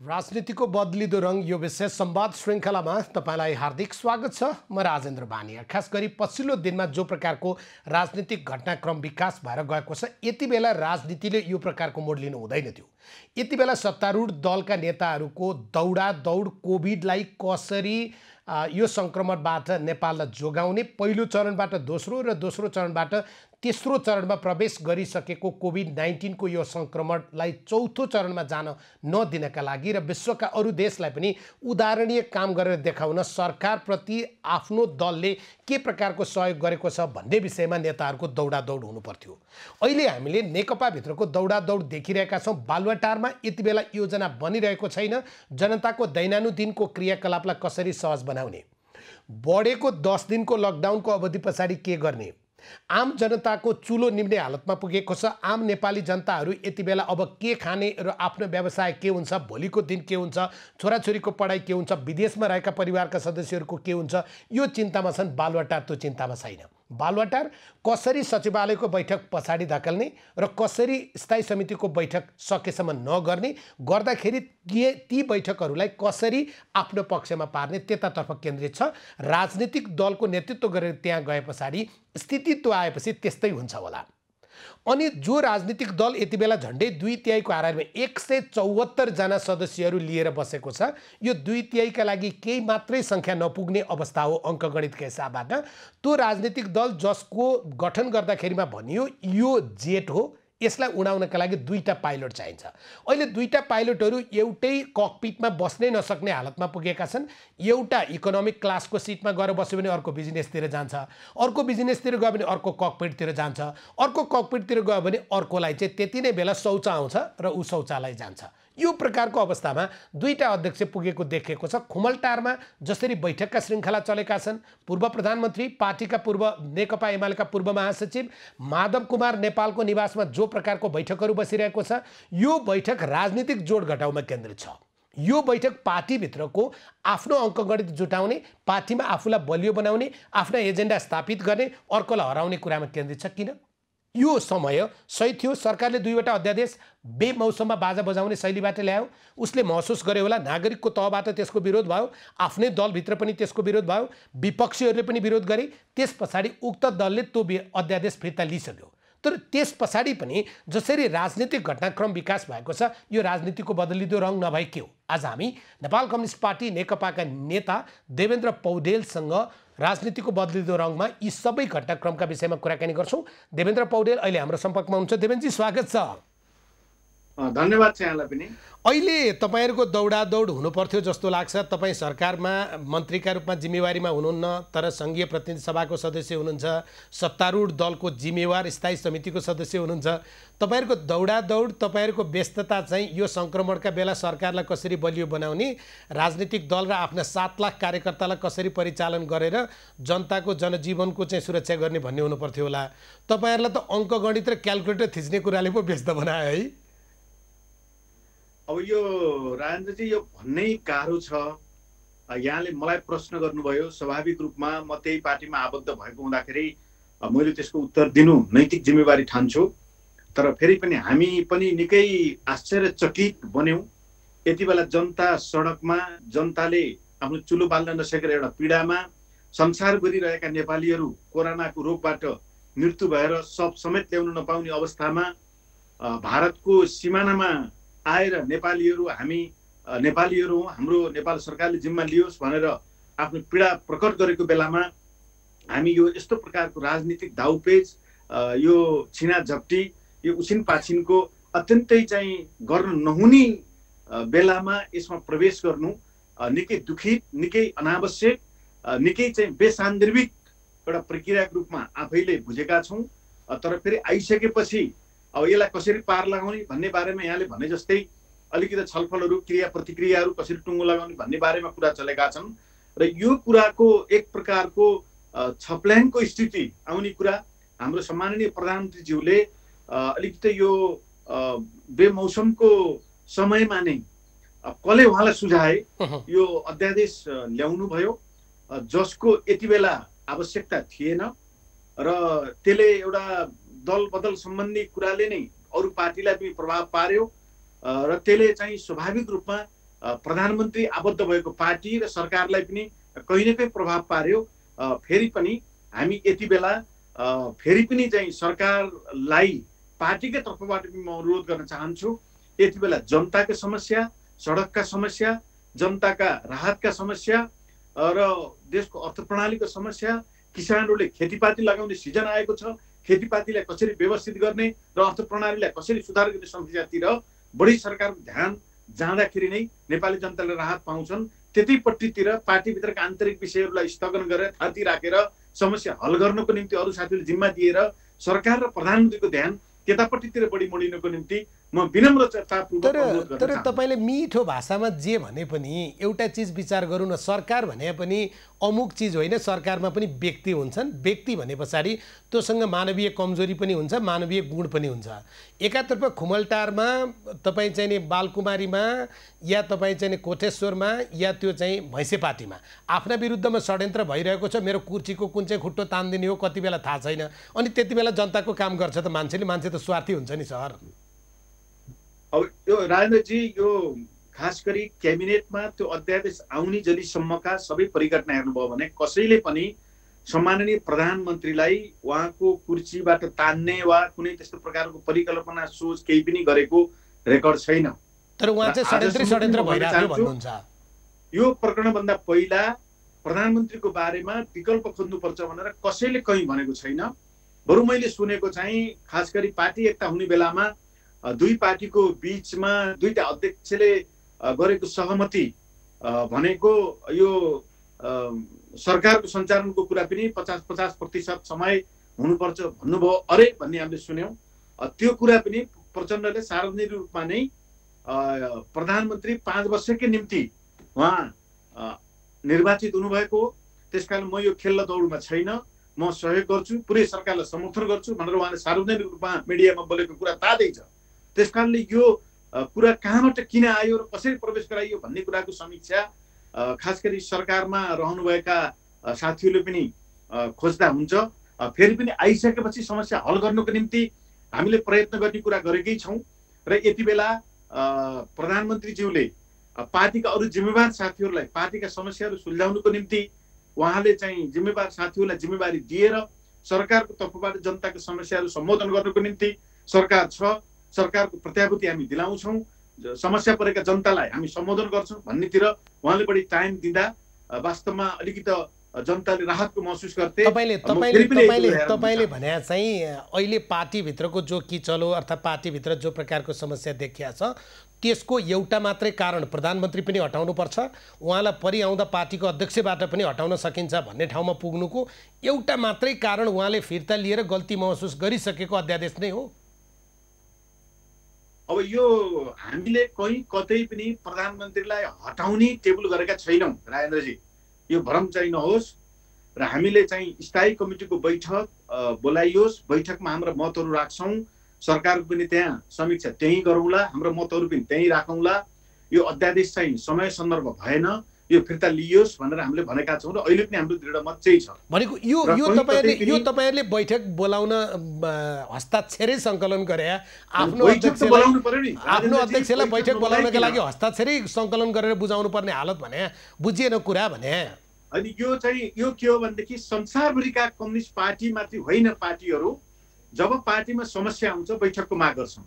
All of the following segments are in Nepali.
राजनीतिको बदलिदो रङ यो विशेष संवाद श्रृङ्खलामा तपाईलाई हार्दिक स्वागत छ। म राजेन्द्र बानिया। खास गरी पछिल्लो दिनमा जो प्रकारको राजनीतिक घटनाक्रम विकास भएर गएको छ, यति बेला राजनीतिले यो प्रकारको मोड लिनु हुँदैन थियो। यति बेला सत्तारूढ दलका नेताहरूको दौडादौड कोभिडलाई कसरी यो सङ्क्रमणबाट नेपाललाई जोगाउने, पहिलो चरणबाट दोस्रो र दोस्रो चरणबाट तेस्रो चरणमा प्रवेश गरिसकेको कोभिड-19 को यो सङ्क्रमणलाई चौथो चरणमा जान नदिनका लागि र विश्वका अरू देशलाई पनि उदाहरणीय काम गरेर देखाउन सरकारप्रति आफ्नो दलले के प्रकारको सहयोग गरेको छ भन्ने विषयमा नेताहरूको दौडादौड हुनुपर्थ्यो। अहिले हामीले नेकपाभित्रको दौडादौड देखिरहेका छौँ। बालुवाटारमा यति बेला योजना बनिरहेको छैन। जनताको दैनन्दिनको क्रियाकलापलाई कसरी सहज बनाउने, बढेको 10 दिनको लकडाउनको अवधि पछाडि के गर्ने, आम जनताको चुलो निम्ने हालतमा पुगेको छ। आम नेपाली जनताहरू यति बेला अब के खाने र आफ्नो व्यवसाय के हुन्छ, भोलिको दिन के हुन्छ, छोराछोरीको पढाइ के हुन्छ, विदेशमा रहेका परिवारका सदस्यहरूको के हुन्छ, यो चिन्तामा छन्। बालुवाटार त्यो चिन्तामा छैन। बालुवाटार कसरी सचिवालयको बैठक पछाडि धकेल्ने र कसरी स्थायी समितिको बैठक सकेसम्म नगर्ने, गर्दाखेरि ती बैठकहरूलाई कसरी आफ्नो पक्षमा पार्ने, त्यतातर्फ केन्द्रित छ। राजनीतिक दलको नेतृत्व गरेर त्यहाँ गए पछाडि स्थितित्व आएपछि त्यस्तै हुन्छ होला। अनि जो राजनीतिक दल यति बेला झन्डै 2/3 आधारमा 174 जना सदस्यहरू लिएर बसेको छ, यो 2/3 लागि केही मात्रै सङ्ख्या नपुग्ने अवस्था हो अङ्कगणितका हिसाबबाट। त्यो राजनीतिक दल जसको गठन गर्दाखेरिमा भनियो यो जेट हो, यसलाई उडाउनका लागि 2टा पाइलट चाहिन्छ। अहिले 2टा पाइलटहरू एउटै ककपिटमा बस्नै नसक्ने हालतमा पुगेका छन्। एउटा इकोनोमिक क्लासको सिटमा गएर बस्यो भने अर्को बिजनेसतिर जान्छ, अर्को बिजनेसतिर गयो भने अर्को ककपिटतिर जान्छ, अर्को ककपिटतिर गयो भने अर्कोलाई चाहिँ त्यति नै बेला शौच आउँछ र ऊ शौचालय जान्छ। यो प्रकारको अवस्थामा 2टा अध्यक्ष पुगेको देखिएको छ। खुमलटारमा जसरी बैठकका श्रृङ्खला चलेका छन्, पूर्व प्रधानमन्त्री, पार्टीका पूर्व नेकपा एमालेका पूर्व महासचिव माधव कुमार नेपालको निवासमा जो प्रकारको बैठकहरू बसिरहेको छ, यो बैठक राजनीतिक जोड घटाउमा केन्द्रित छ। यो बैठक पार्टीभित्रको आफ्नो अङ्कगणित जुटाउने, पार्टीमा आफूलाई बलियो बनाउने, आफ्ना एजेन्डा स्थापित गर्ने, अर्कोलाई हराउने कुरामा केन्द्रित छ। किन यो समय सही थियो? सरकारले 2वटा अध्यादेश बेमौसममा बाजा बजाउने शैलीबाट ल्यायो। उसले महसुस गरे होला, नागरिकको तहबाट त्यसको विरोध भयो, आफ्नै दलभित्र पनि त्यसको विरोध भयो, विपक्षीहरूले पनि विरोध गरे। त्यस पछाडि उक्त दलले त्यो अध्यादेश फिर्ता लिइसक्यो। तर त्यस पछाडि पनि जसरी राजनीतिक घटनाक्रम विकास भएको छ, यो राजनीतिको बदलिदो रङ नभए के हो? आज हामी नेपाल कम्युनिस्ट पार्टी नेकपाका नेता देवेन्द्र पौडेलसँग राजनीतिको बदलिदो रङमा यी सबै घटनाक्रमका विषयमा कुराकानी गर्छौँ। देवेन्द्र पौडेल अहिले हाम्रो सम्पर्कमा हुनुहुन्छ। देवेन्द्रजी स्वागत छ। धन्यवाद छ यहाँलाई पनि। अहिले तपाईहरुको दौडादौड हुनुपर्थ्यो जस्तो लाग्छ। तपाईँ सरकारमा मन्त्रीका रूपमा जिम्मेवारीमा हुनुहुन्न, तर सङ्घीय प्रतिनिधि सभाको सदस्य हुनुहुन्छ, सत्तारूढ दलको जिम्मेवार स्थायी समितिको सदस्य हुनुहुन्छ। तपाईहरुको दौडादौड, तपाईहरुको व्यस्तता चाहिँ यो सङ्क्रमणका बेला सरकारलाई कसरी बलियो बनाउने, राजनीतिक दल र आफ्ना 7 लाख कार्यकर्तालाई कसरी परिचालन गरेर जनताको जनजीवनको चाहिँ सुरक्षा गर्ने भन्ने हुनुपर्थ्यो होला। तपाईहरुलाई त अङ्कगणित र क्याल्कुलेटर थिच्ने कुराले पो व्यस्त बनायो है। अब यो राजेन्द्रजी, यो भन्नै गाह्रो छ। यहाँले मलाई प्रश्न गर्नुभयो, स्वाभाविक रूपमा म त्यही पार्टीमा आबद्ध भएको हुँदाखेरि मैले त्यसको उत्तर दिनु नैतिक जिम्मेवारी ठान्छु। तर फेरि पनि हामी पनि निकै आश्चर्यचकित बन्यौँ। यति बेला जनता सडकमा, जनताले आफ्नो चुलो बाल्न नसकेर एउटा पीडामा, संसारभरि रहेका नेपालीहरू कोरोनाको रोगबाट मृत्यु भएर सब समेत ल्याउन नपाउने अवस्थामा भारतको सिमानामा आएर नेपालीहरू, हामी नेपालीहरू हौँ, हाम्रो नेपाल सरकारले जिम्मा लियोस् भनेर आफ्नो पीडा प्रकट गरेको बेलामा हामी यो यस्तो प्रकारको राजनीतिक दाउपेच, यो छिना झप्टी, यो उछिन पाछिनको अत्यन्तै चाहिँ गर्न नहुने बेलामा यसमा प्रवेश गर्नु निकै दुखित, निकै अनावश्यक, निकै चाहिँ बेसान्दर्भिक एउटा प्रक्रियाको रूपमा आफैले बुझेका छौँ। तर फेरि आइसकेपछि अब यसलाई कसरी पार लगाउने भन्ने बारेमा यहाँले भने जस्तै अलिकति छलफलहरू, क्रिया प्रतिक्रियाहरू कसरी टुङ्गो लगाउने भन्ने बारेमा कुरा चलेका छन्। र यो कुराको एक प्रकारको छप्ल्याङको स्थिति आउने कुरा हाम्रो सम्माननीय प्रधानमन्त्रीज्यूले अलिकति यो बेमौसमको समयमा नै कसले उहाँलाई सुझाए यो अध्यादेश ल्याउनु भयो, जसको यति बेला आवश्यकता थिएन र त्यसले एउटा दल बदल सम्बन्धी कुराले नै अरू पार्टीलाई पनि प्रभाव पार्यो र त्यसले चाहिँ स्वाभाविक रूपमा प्रधानमन्त्री आबद्ध भएको पार्टी र सरकारलाई पनि कहीँ न कहीँ प्रभाव पार्यो। फेरि पनि हामी यति बेला फेरि पनि चाहिँ सरकारलाई पार्टीकै तर्फबाट पनि म अनुरोध गर्न चाहन्छु, यति बेला जनताको समस्या, सडकका समस्या, जनताका राहतका समस्या र देशको अर्थप्रणालीको समस्या, किसानहरूले खेतीपाती लगाउने सिजन आएको छ, खेतीपातीलाई कसरी व्यवस्थित गर्ने र अर्थप्रणालीलाई कसरी सुधार गर्ने समस्यातिर बढी सरकारको ध्यान जाँदाखेरि नै नेपाली जनताले राहत पाउँछन्। त्यतैपट्टितिर पार्टीभित्रका आन्तरिक विषयहरूलाई स्थगन गरेर थाती राखेर समस्या हल गर्नको निम्ति अरू साथीहरूले जिम्मा दिएर सरकार र प्रधानमन्त्रीको ध्यान त्यतापट्टितिर बढी मोडिनको निम्ति म विनम्रतापूर्वक अनुरोध गर्न चाहन्छु। तर तपाईले मिठो भाषामा जे भने पनि एउटा चिज विचार गरौँ न, सरकार भने पनि अमुक चिज होइन, सरकारमा पनि व्यक्ति हुन्छन्। व्यक्ति भने पछाडि त्योसँग मानवीय कमजोरी पनि हुन्छ, मानवीय गुण पनि हुन्छ। एकातर्फ खुमलटारमा तपाईँ चाहिँ नि बालकुमारीमा या तपाईँ चाहिँ नि कोटेश्वरमा या त्यो चाहिँ भैँसेपाटीमा आफ्ना विरुद्धमा षड्यन्त्र भइरहेको छ, मेरो कुर्सीको कुन चाहिँ खुट्टो तान्दिने हो कति बेला थाहा छैन, अनि त्यति बेला जनताको काम गर्छ त मान्छे त स्वार्थी हुन्छ नि सर। अब यो राजेन्द्रजी, यो खास गरी क्याबिनेटमा त्यो अध्यादेश आउने जतिसम्मका सबै परिघटना हेर्नुभयो भने कसैले पनि सम्माननीय प्रधानमन्त्रीलाई उहाँको कुर्सीबाट तान्ने वा कुनै त्यस्तो प्रकारको परिकल्पना सोच केही पनि गरेको रेकर्ड छैन। तर उहाँ चाहिँ षड्यन्त्र भइरहेको भन्नुहुन्छ। यो प्रकरणभन्दा पहिला प्रधानमन्त्रीको बारेमा विकल्प खोज्नुपर्छ भनेर कसैले कहीँ भनेको छैन। बरु मैले सुनेको चाहिँ खास गरी पार्टी एकता हुने बेलामा दुई पार्टीको बीचमा दुईटा अध्यक्षले गरेको सहमति भनेको यो सरकारको सञ्चालनको कुरा पनि 50% समय हुनुपर्छ भन्नुभयो अरे भन्ने हामीले सुन्यौं। त्यो कुरा पनि प्रचण्डले सार्वजनिक रूपमा नै प्रधानमन्त्री 5 वर्षकै निम्ति उहाँ निर्वाचित हुनुभएको हो, त्यसकारण म यो खेल्न दौडमा छैन, म सहयोग गर्छु, पुरै सरकारलाई समर्थन गर्छु भनेर उहाँले सार्वजनिक रूपमा मिडियामा बोलेको कुरा ताजै छ। त्यसकारणले यो कुरा कहाँबाट किन आयो र कसरी प्रवेश गराइयो भन्ने कुराको समीक्षा खास गरी सरकारमा रहनुभएका साथीहरूले पनि खोज्दा हुन्छ। फेरि पनि आइसकेपछि समस्या हल गर्नको निम्ति हामीले प्रयत्न गर्ने कुरा गरेकै छौँ र यति बेला प्रधानमन्त्रीज्यूले पार्टीका अरू जिम्मेवार साथीहरूलाई पार्टीका समस्याहरू सुल्झाउनको निम्ति उहाँले चाहिँ जिम्मेवार साथीहरूलाई जिम्मेवारी दिएर सरकारको तर्फबाट जनताको समस्याहरू सम्बोधन गर्नको निम्ति सरकार छ, सरकारको प्रत्याभूति हामी दिलाउँछौँ, समस्या परेका जनतालाई हामी सम्बोधन गर्छौँ भन्नेतिर उहाँले बढी टाइम दिँदा वास्तवमा अलिकति जनताले राहतको महसुस गर्थे। तपाईले भने चाहिँ अहिले पार्टीभित्रको जो किचलो अर्थात् पार्टीभित्र जो प्रकारको समस्या देखिया छ त्यसको एउटा मात्रै कारण प्रधानमन्त्री पनि हटाउनुपर्छ, उहाँलाई परिआउँदा पार्टीको अध्यक्षबाट पनि हटाउन सकिन्छ भन्ने ठाउँमा पुग्नुको एउटा मात्रै कारण उहाँले फिर्ता लिएर गल्ती महसुस गरिसकेको अध्यादेश नै हो। अब यो हामीले कहीँ कतै पनि प्रधानमन्त्रीलाई हटाउने टेबल गरेका छैनौँ राजेन्द्रजी, यो भ्रम चाहिँ नहोस्। र हामीले चाहिँ स्थायी कमिटीको बैठक बोलाइयोस्, बैठकमा हाम्रा मतहरू राख्छौँ, सरकारको पनि त्यहाँ समीक्षा त्यहीँ गरौँला, हाम्रो मतहरू पनि त्यहीँ राखौँला। यो अध्यादेश चाहिँ समय सन्दर्भ भएन, यो फिर्ता लियोस् भनेर हामीले भनेका छौँ र अहिले पनि हाम्रो दृढ मत चाहिँ छ। भनेको यो तपाईहरुले बैठक बोलाउन हस्ताक्षरै संकलन गरे, आफ्नो अध्यक्षलाई बैठक बोलाउनका लागि हस्ताक्षरै संकलन गरेर बुझाउनु पर्ने हालत भने बुझिएन कुरा भने। अनि यो चाहिँ यो के हो भनेदेखि संसारभरिका कम्युनिस्ट पार्टी माथि होइन, पार्टीहरू जब पार्टीमा समस्या आउँछ बैठकको माग गर्छन्,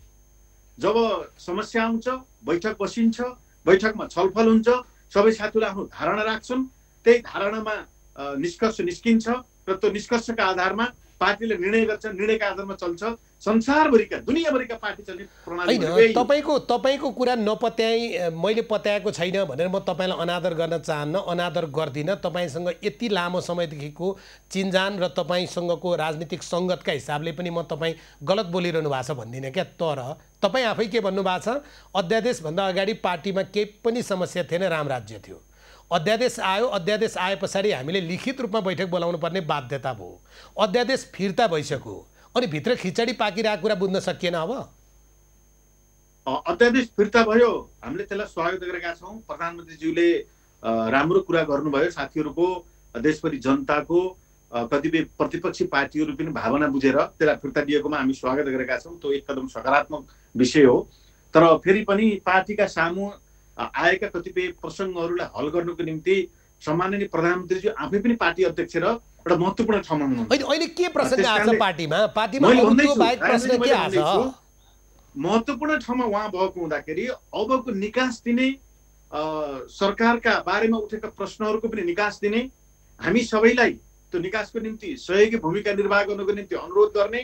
जब समस्या आउँछ बैठक बसिन्छ, बैठकमा छलफल हुन्छ, सबै साथीहरूले आफ्नो धारणा राख्छन्, त्यही धारणामा निष्कर्ष निस्किन्छ र त्यो निष्कर्षका आधारमा पार्टीले निर्णय गर्छ, निर्णयका आधारमा चल्छ। संसारभरिका दुनियाँभरिका पार्टी चल्ने प्रणाली। तपाईको कुरा नपत्याई मैले पत्याएको छैन भनेर म तपाईलाई अनादर गर्न चाहन्न, अनादर गर्दिनँ। तपाईसँग यति लामो समयदेखिको चिन्जान र तपाईसँगको राजनीतिक सङ्गतका हिसाबले पनि म तपाईँ गलत बोलिरहनु भएको छ भन्दिनँ क्या। तर तपाईँ आफै के भन्नुभएको छ, अध्यादेशभन्दा अगाडि पार्टीमा केही पनि समस्या थिएन, रामराज्य थियो। अध्यादेश आयो, अध्यादेश आए पछाडि हामीले लिखित रूपमा बैठक बोलाउनु पर्ने बाध्यता भयो, अध्यादेश फिर्ता भइसक्यो, अनि भित्र खिचडी पाकिरहेको कुरा बुझ्न सकिएन। अब अध्यादेश फिर्ता भयो, हामीले त्यसलाई स्वागत गरेका छौँ। प्रधानमन्त्रीज्यूले राम्रो कुरा गर्नुभयो, साथीहरूको देशभरि जनताको कतिपय प्रतिपक्षी पार्टीहरू पनि भावना बुझेर त्यसलाई फिर्ता दिएकोमा हामी स्वागत गरेका छौँ। त्यो एक कदम सकारात्मक विषय हो। तर फेरि पनि पार्टीका सामु आएका कतिपय प्रसङ्गहरूलाई हल गर्नको निम्ति सम्माननीय प्रधानमन्त्रीज्यू आफै पनि पार्टी अध्यक्ष र एउटा महत्त्वपूर्ण ठाउँमा हुनुहुन्छ। अहिले के प्रसङ्ग आछ पार्टीमा मैले अरूको बाहेक प्रश्न के आछ? महत्त्वपूर्ण ठाउँमा उहाँ भएको हुँदाखेरि अबको निकास दिने सरकारका बारेमा उठेका प्रश्नहरूको पनि निकास दिने, हामी सबैलाई त्यो निकासको निम्ति सहयोगी भूमिका निर्वाह गर्नको निम्ति अनुरोध गर्ने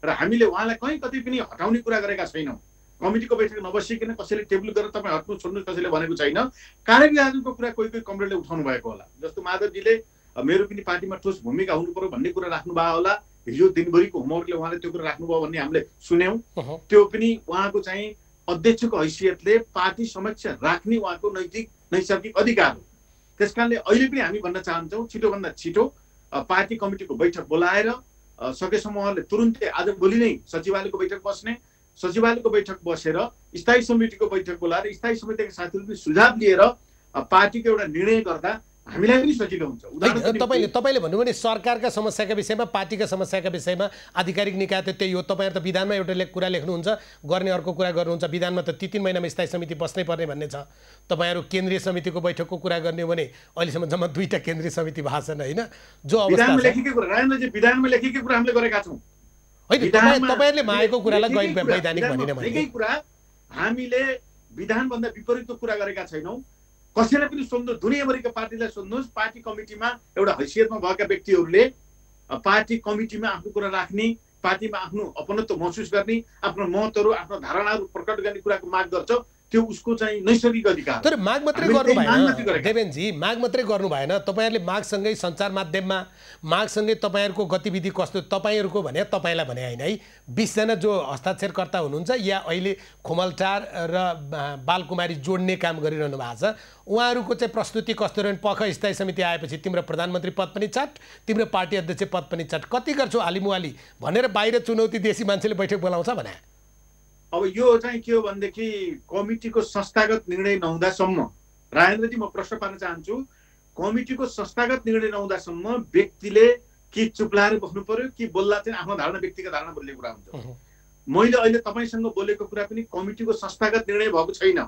र हामीले उहाँलाई कहीँ कतै पनि हटाउने कुरा गरेका छैनौँ। कमिटीको बैठक नबसिकन कसैले टेबल गरेर तपाईँ हट्नु छोड्नु कसैले भनेको छैन। कार्यविभाजनको कुरा कोही कोही कमरेडले उठाउनु भएको होला, जस्तो माधवजीले मेरो पनि पार्टीमा ठोस भूमिका हुनु पर्यो भन्ने कुरा राख्नु भयो होला। हिजो दिनभरिको होमवर्कले उहाँले त्यो कुरा राख्नुभयो भन्ने हामीले सुन्यौँ। त्यो पनि उहाँको चाहिँ अध्यक्षको हैसियतले पार्टी समक्ष राख्ने उहाँको नैसर्गिक अधिकार हो। त्यसकारणले अहिले पनि हामी भन्न चाहन्छौँ छिटोभन्दा छिटो पार्टी कमिटीको बैठक बोलाएर सकेसम्म उहाँले तुरुन्तै आज भोलि नै सचिवालयको बैठक बस्ने, सचिवालयको बैठक बसेर स्थायी समितिको बैठक बोलाएर स्थायी समितिका साथीहरूले सुझाव लिएर पार्टीको एउटा निर्णय गर्दा हामीलाई पनि सजिलो हुन्छ। तपाईँले भन्नुभयो नि सरकारका समस्याका विषयमा पार्टीका समस्याका विषयमा आधिकारिक निकाय त त्यही हो। तपाईँहरू त विधानमा एउटा कुरा लेख्नुहुन्छ, गर्ने अर्को कुरा गर्नुहुन्छ। विधानमा त 3-3 महिनामा स्थायी समिति बस्नै पर्ने भन्ने छ। तपाईँहरू केन्द्रीय समितिको बैठकको कुरा गर्ने हो भने अहिलेसम्म जम्मा 2टा केन्द्रीय समिति भाषण होइन जो अवस्था लेखेको कुरा राजेन्द्रजी विधानमा लेखेको कुरा हामीले गरेका छौँ। होइन तपाईँहरूले मागेको कुरालाई वैधानिक भनिन भनेकै कुरा हामीले विधानभन्दा विपरीतको कुरा गरेका छैनौँ। कसैलाई पनि सोध्नु, दुनियाँभरिका पार्टीलाई सोध्नुहोस्, पार्टी कमिटीमा एउटा हैसियतमा भएका व्यक्तिहरूले पार्टी कमिटीमा आफ्नो कुरा राख्ने, पार्टीमा आफ्नो अपनत्व महसुस गर्ने, आफ्नो महत्त्वहरू आफ्नो धारणाहरू प्रकट गर्ने कुराको माग गर्छ, त्यो उसको चाहिँ नैसर्गिक अधिकार। तर माग मात्रै गर्नु भएन देवेनजी, माग मात्रै गर्नु भएन। तपाईँहरूले मागसँगै सञ्चार माध्यममा मागसँगै तपाईँहरूको गतिविधि कस्तो, तपाईँहरूको भने तपाईँलाई भने होइन है, 20 जना जो हस्ताक्षरकर्ता हुनुहुन्छ या अहिले खोमलटार र बालकुमारी जोड्ने काम गरिरहनु भएको छ, उहाँहरूको चाहिँ प्रस्तुति कस्तो रह्यो? पख स्थायी समिति आएपछि तिम्रो प्रधानमन्त्री पद पनि चट, तिम्रो पार्टी अध्यक्ष पद पनि चट, कति गर्छौ आलिमुवाली भनेर बाहिर चुनौती देशी मान्छेले बैठक बोलाउँछ भने। अब यो चाहिँ के हो भनेदेखि कमिटीको संस्थागत निर्णय नहुँदासम्म, राजेन्द्रजी म प्रश्न पार्न चाहन्छु, कमिटीको संस्थागत निर्णय नहुँदासम्म व्यक्तिले कि चुप लाएर बस्नु पर्यो कि बोल्दा चाहिँ आफ्नो धारणा व्यक्तिगत धारणा बोल्ने कुरा हुन्छ। मैले अहिले तपाईँसँग बोलेको कुरा पनि कमिटीको संस्थागत निर्णय भएको छैन।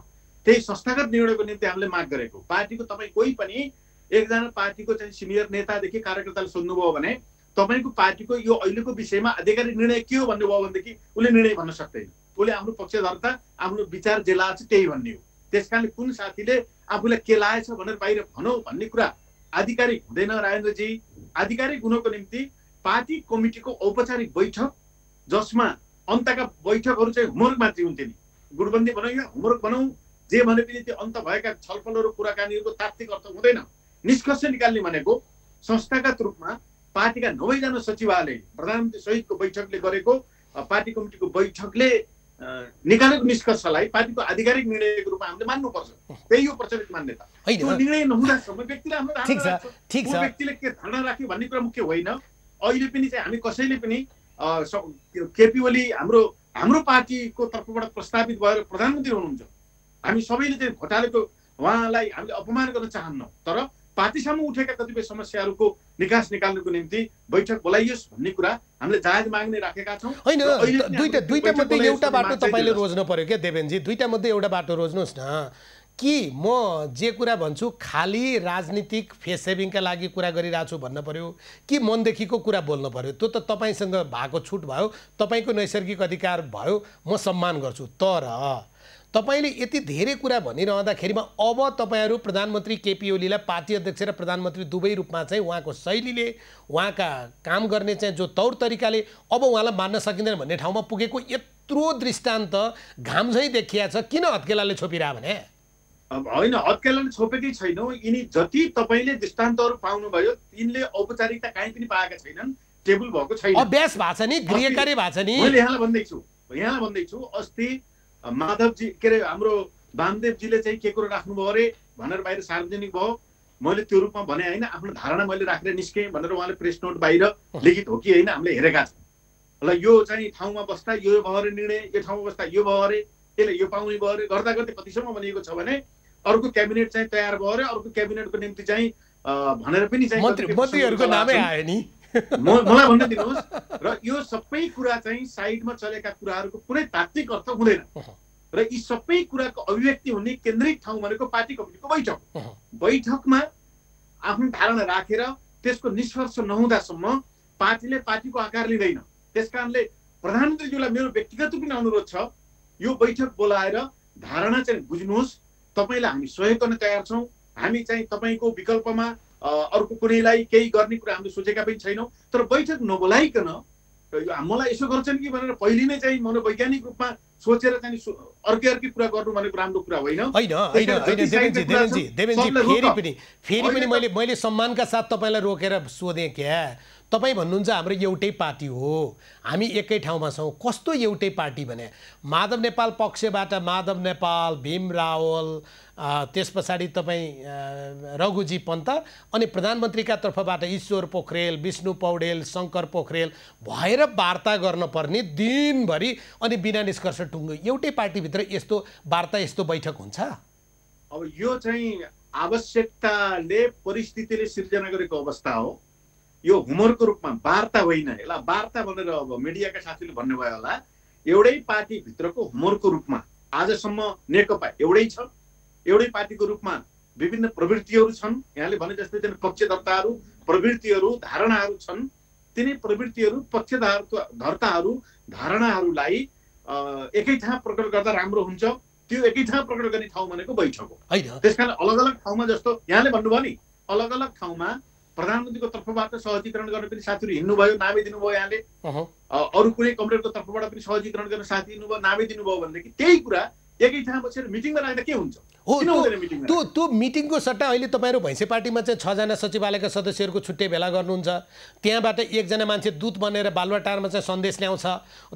त्यही संस्थागत निर्णयको निम्ति हामीले माग गरेको। पार्टीको तपाईँ कोही पनि एकजना पार्टीको चाहिँ सिनियर नेतादेखि कार्यकर्ताले सोध्नुभयो भने तपाईँको पार्टीको यो अहिलेको विषयमा आधिकारिक निर्णय के हो भन्नुभयो भनेदेखि उसले निर्णय भन्न सक्दैन। उसले आफ्नो पक्षधरता आफ्नो विचार जे लाछ त्यही भन्ने हो। त्यसकारणले कुन साथीले आफूलाई के लागेछ भनेर बाहिर भनौँ भन्ने कुरा आधिकारिक हुँदैन राजेन्द्रजी। आधिकारिक हुनको निम्ति पार्टी कमिटीको औपचारिक बैठक, जसमा अन्तका बैठकहरू चाहिँ होमवर्क मात्रै हुन्थ्यो नि, गुटबन्दी भनौँ या होमवर्क भनौँ, जे भने पनि त्यो अन्त भएका छलफलहरू कुराकानीहरूको तात्विक अर्थ हुँदैन। निष्कर्ष निकाल्ने भनेको संस्थागत रूपमा पार्टीका 9 जना सचिवालय प्रधानमन्त्री सहितको बैठकले गरेको पार्टी कमिटीको बैठकले निकालेको निष्कर्षलाई पार्टीको आधिकारिक निर्णयको रूपमा हामीले मान्नुपर्छ। त्यही हो प्रचलित मान्यता। त्यो निर्णय नहुँदासम्म व्यक्तिले आफ्नो धारणा राख्छ, त्यो व्यक्तिले के धारणा राख्यो भन्ने कुरा मुख्य होइन। अहिले पनि चाहिँ हामी कसैले पनि केपी ओली हाम्रो पार्टीको तर्फबाट प्रस्तावित भएर प्रधानमन्त्री हुनुहुन्छ। हामी सबैले चाहिँ घोटालेको उहाँलाई हामीले अपमान गर्न चाहन्नौँ, तर पार्टीसम्म उठेका कतिपय समस्याहरूको निकास निकाल्नको निम्ति बैठक बोलाइयोस् भन्ने कुरा हामीले जायज माग्ने राखेका छौँ। होइन, दुईटा मध्ये एउटा बाटो तपाईँले रोज्नु पर्यो क्या देवेनजी, दुईटा मध्ये एउटा बाटो रोज्नुहोस् न। कि म जे कुरा भन्छु खाली राजनीतिक फेस सेभिङका लागि कुरा गरिरहेको छु भन्न पर्यो कि मनदेखिको कुरा बोल्नु पर्यो? त्यो त तपाईँसँग भएको छुट भयो, तपाईँको नैसर्गिक अधिकार भयो, म सम्मान गर्छु। तर तपाईँले यति धेरै कुरा भनिरहँदाखेरिमा अब तपाईँहरू प्रधानमन्त्री केपी ओलीलाई पार्टी अध्यक्ष र प्रधानमन्त्री दुवै रूपमा चाहिँ उहाँको शैलीले, उहाँका काम गर्ने चाहिँ जो तौर तरिकाले अब उहाँलाई मान्न सकिँदैन भन्ने ठाउँमा पुगेको यत्रो दृष्टान्त घाम झैँ देखिया छ, किन हत्केलाले छोपिरह भने? अब होइन, हत्केलाले छोपेकै छैनौँ। यिनी जति तपाईँले दृष्टान्तहरू पाउनुभयो तिनले औपचारिकता काहीँ पनि पाएका छैनन्, टेबल भएको छैन, अभ्यास भएको छ नि, गृहकार्य भएको छ नि। मैले यहाँलाई भन्दैछु अस्ति माधवजी के अरे हाम्रो वामदेवजीले चाहिँ के कुरो राख्नुभयो अरे भनेर बाहिर सार्वजनिक भयो। मैले त्यो रूपमा भने होइन, आफ्नो धारणा मैले राखेर निस्केँ भनेर उहाँले प्रेस नोट बाहिर लिखित हो कि होइन हामीले हेरेका छौँ। ल यो चाहिँ ठाउँमा बस्दा यो भयो अरे निर्णय, यो ठाउँमा बस्दा यो भयो अरे, यसले यो पाउने भयो अरे, गर्दा गर्दै कतिसम्म भनिएको छ भने अर्को क्याबिनेट चाहिँ तयार भयो अरे, अर्को क्याबिनेटको निम्ति चाहिँ भनेर पनि चाहिँ मन्त्रीहरूको नामै आयो नि। मलाई भन्न दिनुहोस्। र यो सबै कुरा चाहिँ साइडमा चलेका कुराहरूको कुनै तात्विक अर्थ हुँदैन। र यी सबै कुराको अभिव्यक्ति हुने केन्द्रित ठाउँ भनेको पार्टी कमिटीको बैठक। बैठकमा आफ्नो धारणा राखेर त्यसको निष्कर्ष नहुँदासम्म पार्टीले पार्टीको आकार लिँदैन। त्यसकारणले प्रधानमन्त्रीज्यूलाई मेरो व्यक्तिगत पनि अनुरोध छ, यो बैठक बोलाएर धारणा चाहिँ बुझ्नुहोस्। तपाईँलाई हामी सहयोग गर्न तयार छौँ। हामी चाहिँ तपाईँको विकल्पमा अर्को कुनैलाई केही गर्ने कुरा हामीले सोचेका पनि छैनौँ। तर बैठक नबोलाइकन मलाई यसो गर्छन् कि भनेर पहिले नै चाहिँ मनोवैज्ञानिक रूपमा सोचेर चाहिँ अर्कै कुरा गर्नु भनेको राम्रो कुरा होइन। देवेनजी फेरि पनि मैले सम्मानका साथ तपाईँलाई रोकेर सोधेँ क्या। तपाईँ भन्नुहुन्छ हाम्रो एउटै पार्टी हो, हामी एकै ठाउँमा छौँ। कस्तो एउटै पार्टी भने माधव नेपाल पक्षबाट माधव नेपाल, भीम रावल, त्यस पछाडि तपाईँ रघुजी पन्त, अनि प्रधानमन्त्रीका तर्फबाट ईश्वर पोखरेल, विष्णु पौडेल, शङ्कर पोखरेल भएर वार्ता गर्न पर्ने दिनभरि अनि बिना निष्कर्ष टुङ्गो एउटै पार्टीभित्र यस्तो वार्ता, यस्तो बैठक हुन्छ? अब यो चाहिँ आवश्यकताले परिस्थितिले सिर्जना गरेको अवस्था हो। यो हुमरको रूपमा वार्ता होइन, यसलाई वार्ता भनेर अब मिडियाका साथीले भन्नुभयो होला। एउटै पार्टीभित्रको हुमरको रूपमा आजसम्म नेकपा एउटै छ। एउटै पार्टीको रूपमा विभिन्न प्रवृत्तिहरू छन्। यहाँले भने जस्तै चाहिँ पक्षधर्ताहरू, प्रवृत्तिहरू, धारणाहरू छन्। तिनै प्रवृत्तिहरू, पक्षधर्ताहरू, धारणाहरूलाई एकै ठाउँ प्रकट गर्दा राम्रो हुन्छ। त्यो एकै ठाउँ प्रकट गर्ने ठाउँ भनेको बैठक हो। त्यसकारण अलग अलग ठाउँमा जस्तो यहाँले भन्नुभयो नि, अलग अलग ठाउँमा प्रधानमन्त्रीको तर्फबाट सहजीकरण गर्ने पनि साथीहरू हिँड्नुभयो, नामै दिनुभयो। यहाँले अरू कुनै कमरेडको तर्फबाट पनि सहजीकरण गर्ने साथी हिँड्नुभयो, नामै दिनुभयो भनेदेखि त्यही कुरा एकै ठाउँ बसेर मिटिङमा राख्दा के हुन्छ? त्यो मिटिङको सट्टा अहिले तपाईँहरू भैँसे पार्टीमा चाहिँ 6 जना सचिवालयका सदस्यहरूको छुट्टै भेला गर्नुहुन्छ। त्यहाँबाट एकजना मान्छे दूत बनेर बालुवाटारमा चाहिँ सन्देश ल्याउँछ।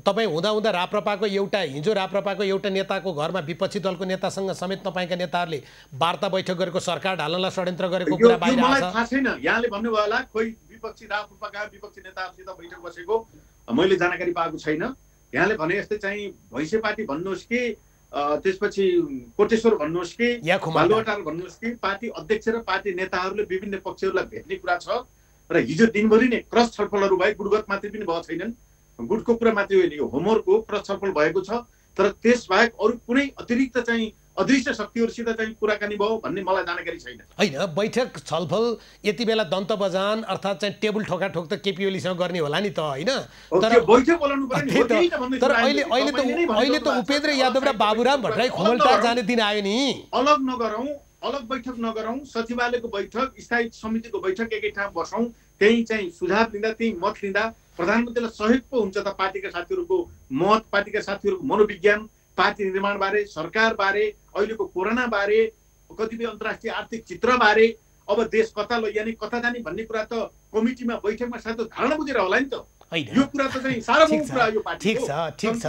तपाईँ हुँदा राप्रपाको हिजो राप्रपाको एउटा नेताको घरमा विपक्षी दलको नेतासँग समेत तपाईँका नेताहरूले वार्ता बैठक गरेको, सरकार ढाल्नलाई षड्यन्त्र गरेको कुरा बाहिर आउँछ। थाहा छैन, यहाँले भन्नुभयो होला कोही विपक्षी राप्रपाका विपक्षी नेताहरूसित बैठक बसेको, मैले जानकारी पाएको छैन। यहाँले भने जस्तै चाहिँ भैँसे पार्टी भन्नुहोस् कि त्यसपछि कोटेश्वर भन्नुहोस् कि बालुवाटार भन्नुहोस् कि पार्टी अध्यक्ष र पार्टी नेताहरूले विभिन्न पक्षहरूलाई भेट्ने कुरा छ। र हिजो दिनभरि नै क्रस छलफलहरू भए, गुटगत मात्रै पनि भएको छैनन्। गुटको कुरा मात्रै होइन, यो होमवर्कको क्रस छलफल भएको छ। तर त्यसबाहेक अरू कुनै अतिरिक्त चाहिँ अदृश्य शक्तिहरूसित चाहिँ कुराकानी भयो भन्ने मलाई जानकारी छैन। होइन, बैठक छलफल यति बेला दन्त बजान अर्थात् चाहिँ टेबल ठोकाठोक त केपी ओलीसँग गर्ने होला नि त, होइन? तर अहिले त उपेन्द्र यादव र बाबुराम भट्टराई खुमलटार जाने दिन आयो नि। अलग नगरौँ, अलग बैठक नगरौँ। सचिवालयको बैठक, स्थायी समितिको बैठक एकै ठाउँ बसौँ। त्यही चाहिँ सुझाव लिँदा, त्यही मत लिँदा प्रधानमन्त्रीलाई सहयोग पो हुन्छ त। पार्टीका साथीहरूको मत, पार्टीका साथीहरूको मनोविज्ञान, पार्टी निर्माणबारे, सरकारबारे, अहिलेको कोरोनाबारे, कतिपय अन्तर्राष्ट्रिय आर्थिक चित्रबारे, अब देश कता लैजाने कता जाने भन्ने कुरा त कमिटीमा बैठकमा सायद धारणा बुझेर होला नि त। यो कुरा त चाहिँ सार्वभौम कुरा यो पार्टी। ठिक छ।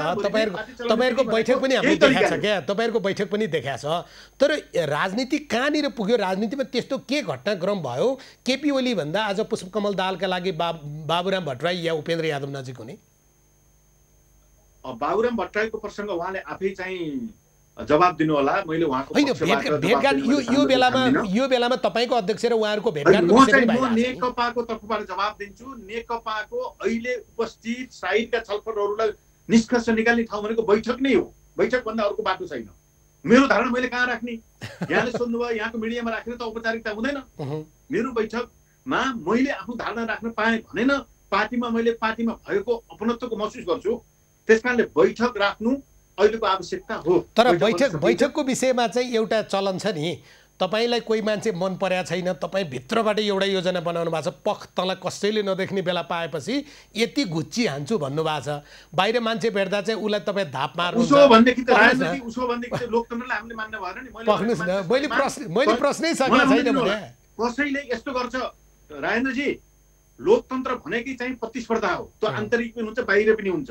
तपाईहरुको बैठक पनि हामीले देखाएको छ क्या, तपाईहरुको बैठक पनि देखाएको छ। तर राजनीति कहाँनिर पुग्यो? राजनीतिमा त्यस्तो के घटनाक्रम भयो केपी ओली भन्दा आज पुष्पकमल दाहालका लागि बाबुराम भट्टराई या उपेन्द्र यादव नजिक हुने? बाबुराम भट्टराईको प्रसङ्ग उहाँले आफै चाहिँ जवाब दिनु होला। मैले उहाँको भेटघाट यो बेलामा तपाईको अध्यक्ष र उहाँहरुको भेटघाटको विषय पनि म नेकपाको तर्फबाट जवाब दिन्छु। नेकपाको अहिले उपस्थित साइडका छलफलहरूलाई निष्कर्ष निकाल्ने ठाउँ भनेको बैठक नै हो। बैठक भन्दा अर्को बाटो छैन। मेरो धारणा मैले कहाँ राख्ने? यहाँले सोध्नुभयो, यहाँको मिडियामा राख्ने त औपचारिकता हुँदैन। मेरो बैठकमा मैले आफ्नो धारणा राख्न पाएँ भनेन। पार्टीमा मैले पार्टीमा भएको अपनत्वको महसुस गर्छु। त्यसकारणले बैठक राख्नु अहिलेको आवश्यकता हो। तर बैठकको विषयमा चाहिँ एउटा चलन छ नि, तपाईलाई कोही मान्छे मन परेको छैन, तपाईँ भित्रबाट एउटा योजना बनाउनु भएको छ, पख तँलाई कसैले नदेख्ने बेला पाएपछि यति घुच्ची हान्छु भन्नुभएको छ। बाहिर मान्छे भेट्दा चाहिँ उसलाई तपाईँ धाप मार्नुहुन्छ। पख्नुहोस् न, मैले प्रश्नै सकेको छैन भने कसैले यस्तो गर्छ राजेन्द्रजी, लोकतन्त्र भनेकै चाहिँ प्रतिस्पर्धा हो। त्यो आन्तरिक पनि हुन्छ, बाहिर पनि हुन्छ।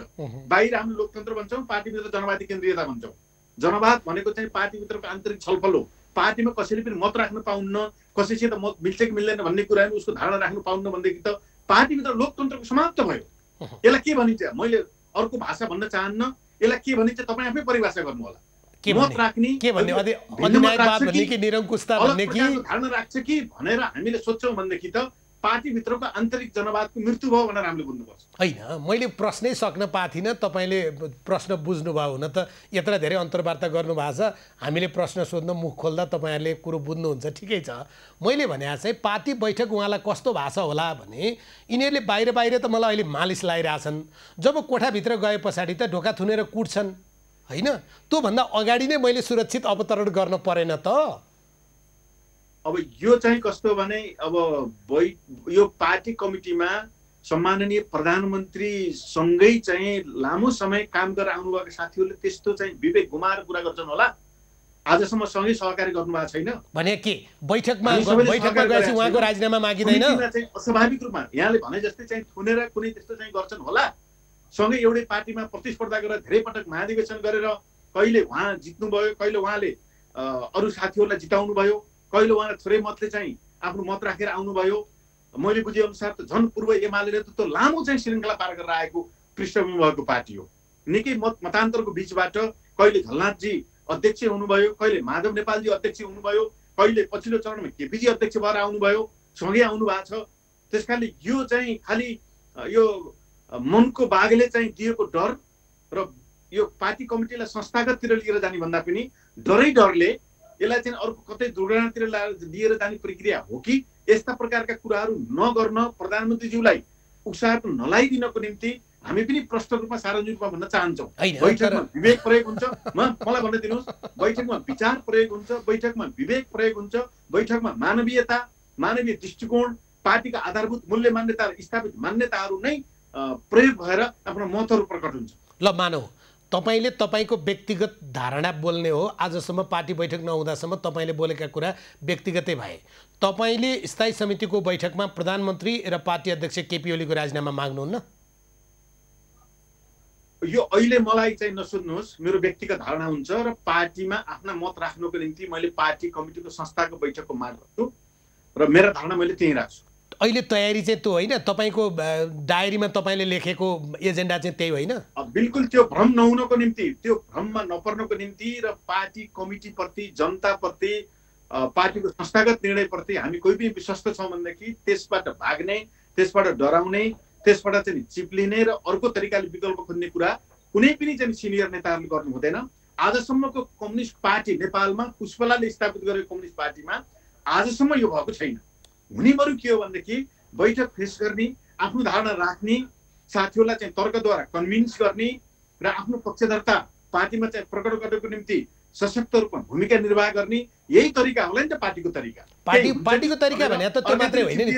बाहिर हामी लोकतन्त्र भन्छौँ, पार्टीभित्र जनवादी केन्द्रीयता भन्छौँ। जनवाद भनेको चाहिँ पार्टीभित्रको आन्तरिक छलफल हो। पार्टीमा कसैले पनि मत राख्न पाउन्न, कसैसित मत मिल्छ कि मिल्दैन भन्ने कुरामा उसको धारणा राख्नु पाउन्न भनेदेखि त पार्टीभित्र लोकतन्त्रको समाप्त भयो। यसलाई के भनिन्छ? मैले अर्को भाषा भन्न चाहन्न। यसलाई के भनिन्छ तपाईँ आफै परिभाषा गर्नु होला। मत राख्ने के भन्ने? अधिनायकवाद भन्ने कि निरङ्कुशता भन्ने कि धारणा राख्छ कि भनेर हामीले सोध्छौँ भनेदेखि त पार्टीभित्रको आन्तरिक जनवादको मृत्यु भयो भनेर हामीले बुझ्नुपर्छ। होइन, मैले प्रश्नै सक्न पाएको थिइनँ, तपाईँले प्रश्न बुझ्नुभयो। हुन त यत्र धेरै अन्तर्वार्ता गर्नुभएको छ, हामीले प्रश्न सोध्न मुख खोल्दा तपाईँहरूले कुरो बुझ्नुहुन्छ, ठिकै छ। मैले भने चाहिँ पार्टी बैठक उहाँलाई कस्तो भएको छ होला भने यिनीहरूले बाहिर बाहिर त मलाई अहिले मालिस लगाइरहेछन्, जब कोठाभित्र गए पछाडि त ढोका थुनेर कुट्छन् होइन। त्योभन्दा अगाडि नै मैले सुरक्षित अवतरण गर्न परेन त। अब यो चाहिँ कस्तो भने अब यो पार्टी कमिटीमा सम्माननीय प्रधानमन्त्रीसँगै चाहिँ लामो समय काम गरेर आउनुभएका साथीहरूले त्यस्तो चाहिँ विवेक गुमाएर कुरा गर्छन् होला। आजसम्म सँगै सहकारी गर्नुभएको छैन भने के बैठकमा गएपछि उहाँको राजीनामा मागिँदैन? अस्वाभाविक रूपमा यहाँले भने जस्तै चाहिँ थुनेर कुनै त्यस्तो चाहिँ गर्छन् होला। सँगै एउटै पार्टीमा प्रतिस्पर्धा गरेर धेरै पटक महाधिवेशन गरेर कहिले उहाँ जित्नुभयो, कहिले उहाँले अरू साथीहरूलाई जिताउनु भयो, कहिले उहाँलाई थोरै मतले चाहिँ आफ्नो मत राखेर आउनुभयो। मैले बुझे अनुसार त झन् पूर्व एमाले नेतृत्व लामो चाहिँ श्रृङ्खला पार गरेर आएको पृष्ठभूमि भएको पार्टी हो। निकै मतान्तरको बीचबाट कहिले झलनाथजी अध्यक्ष हुनुभयो, कहिले माधव नेपालजी अध्यक्ष हुनुभयो, कहिले पछिल्लो चरणमा केपीजी अध्यक्ष भएर आउनुभयो, सँगै आउनु भएको छ। त्यस कारणले यो चाहिँ खालि यो मनको बाघले चाहिँ दिएको डर र यो पार्टी कमिटीलाई संस्थागततिर लिएर जाने भन्दा पनि डरले यसलाई चाहिँ अर्को कतै दुर्घटनातिर लिएर जाने प्रक्रिया हो कि यस्ता प्रकारका कुराहरू नगर्न प्रधानमन्त्रीज्यूलाई उक्साहट नलाइदिनको निम्ति हामी पनि प्रष्ट रूपमा सार्वजनिक रूपमा भन्न चाहन्छौँ। बैठकमा विवेक प्रयोग हुन्छ, मलाई भन्न दिनुहोस्, बैठकमा विचार प्रयोग हुन्छ, बैठकमा विवेक प्रयोग हुन्छ, बैठकमा मानवीयता, मानवीय दृष्टिकोण, पार्टीका आधारभूत मूल्य मान्यता स्थापित मान्यताहरू नै प्रयोग भएर आफ्नो मतहरू प्रकट हुन्छ। ल मानौ तपाईँले तपाईँको व्यक्तिगत धारणा बोल्ने हो, आजसम्म पार्टी बैठक नहुँदासम्म तपाईँले बोलेका कुरा व्यक्तिगतै भए। तपाईँले स्थायी समितिको बैठकमा प्रधानमन्त्री र पार्टी अध्यक्ष केपी ओलीको राजीनामा माग्नुहुन्न? यो अहिले मलाई चाहिँ नसोध्नुहोस्, मेरो व्यक्तिगत धारणा हुन्छ र पार्टीमा आफ्ना मत राख्नको निम्ति मैले पार्टी कमिटीको संस्थाको बैठकको माग गर्छु र मेरो धारणा मैले त्यही राख्छु। अहिले तयारी चाहिँ त्यो होइन, तपाईँको डायरीमा तपाईँले लेखेको एजेन्डा चाहिँ त्यही होइन? बिल्कुल त्यो भ्रम नहुनको निम्ति, त्यो भ्रममा नपर्नको निम्ति र पार्टी कमिटीप्रति, जनताप्रति, पार्टीको संस्थागत निर्णयप्रति हामी कोही पनि विश्वस्त छौँ भनेदेखि त्यसबाट भाग्ने, त्यसबाट डराउने, त्यसबाट चाहिँ चिप्लिने र अर्को तरिकाले विकल्प खोज्ने कुरा कुनै पनि चाहिँ सिनियर नेताहरूले गर्नु हुँदैन। आजसम्मको कम्युनिस्ट पार्टी नेपालमा पुष्पलाले स्थापित गरेको कम्युनिस्ट पार्टीमा आजसम्म यो भएको छैन। हुनेहरू के हो भनेदेखि बैठक फेस गर्ने, आफ्नो धारणा राख्ने, साथीहरूलाई चाहिँ तर्कद्वारा कन्भिन्स गर्ने र आफ्नो पक्षधरता पार्टीमा चाहिँ प्रकट गर्नको निम्ति सशक्त रूपमा भूमिका निर्वाह गर्ने, यही तरिका होला नि त पार्टीको तरिका। पार्टीको तरिका भने त त्यो मात्रै होइन नि।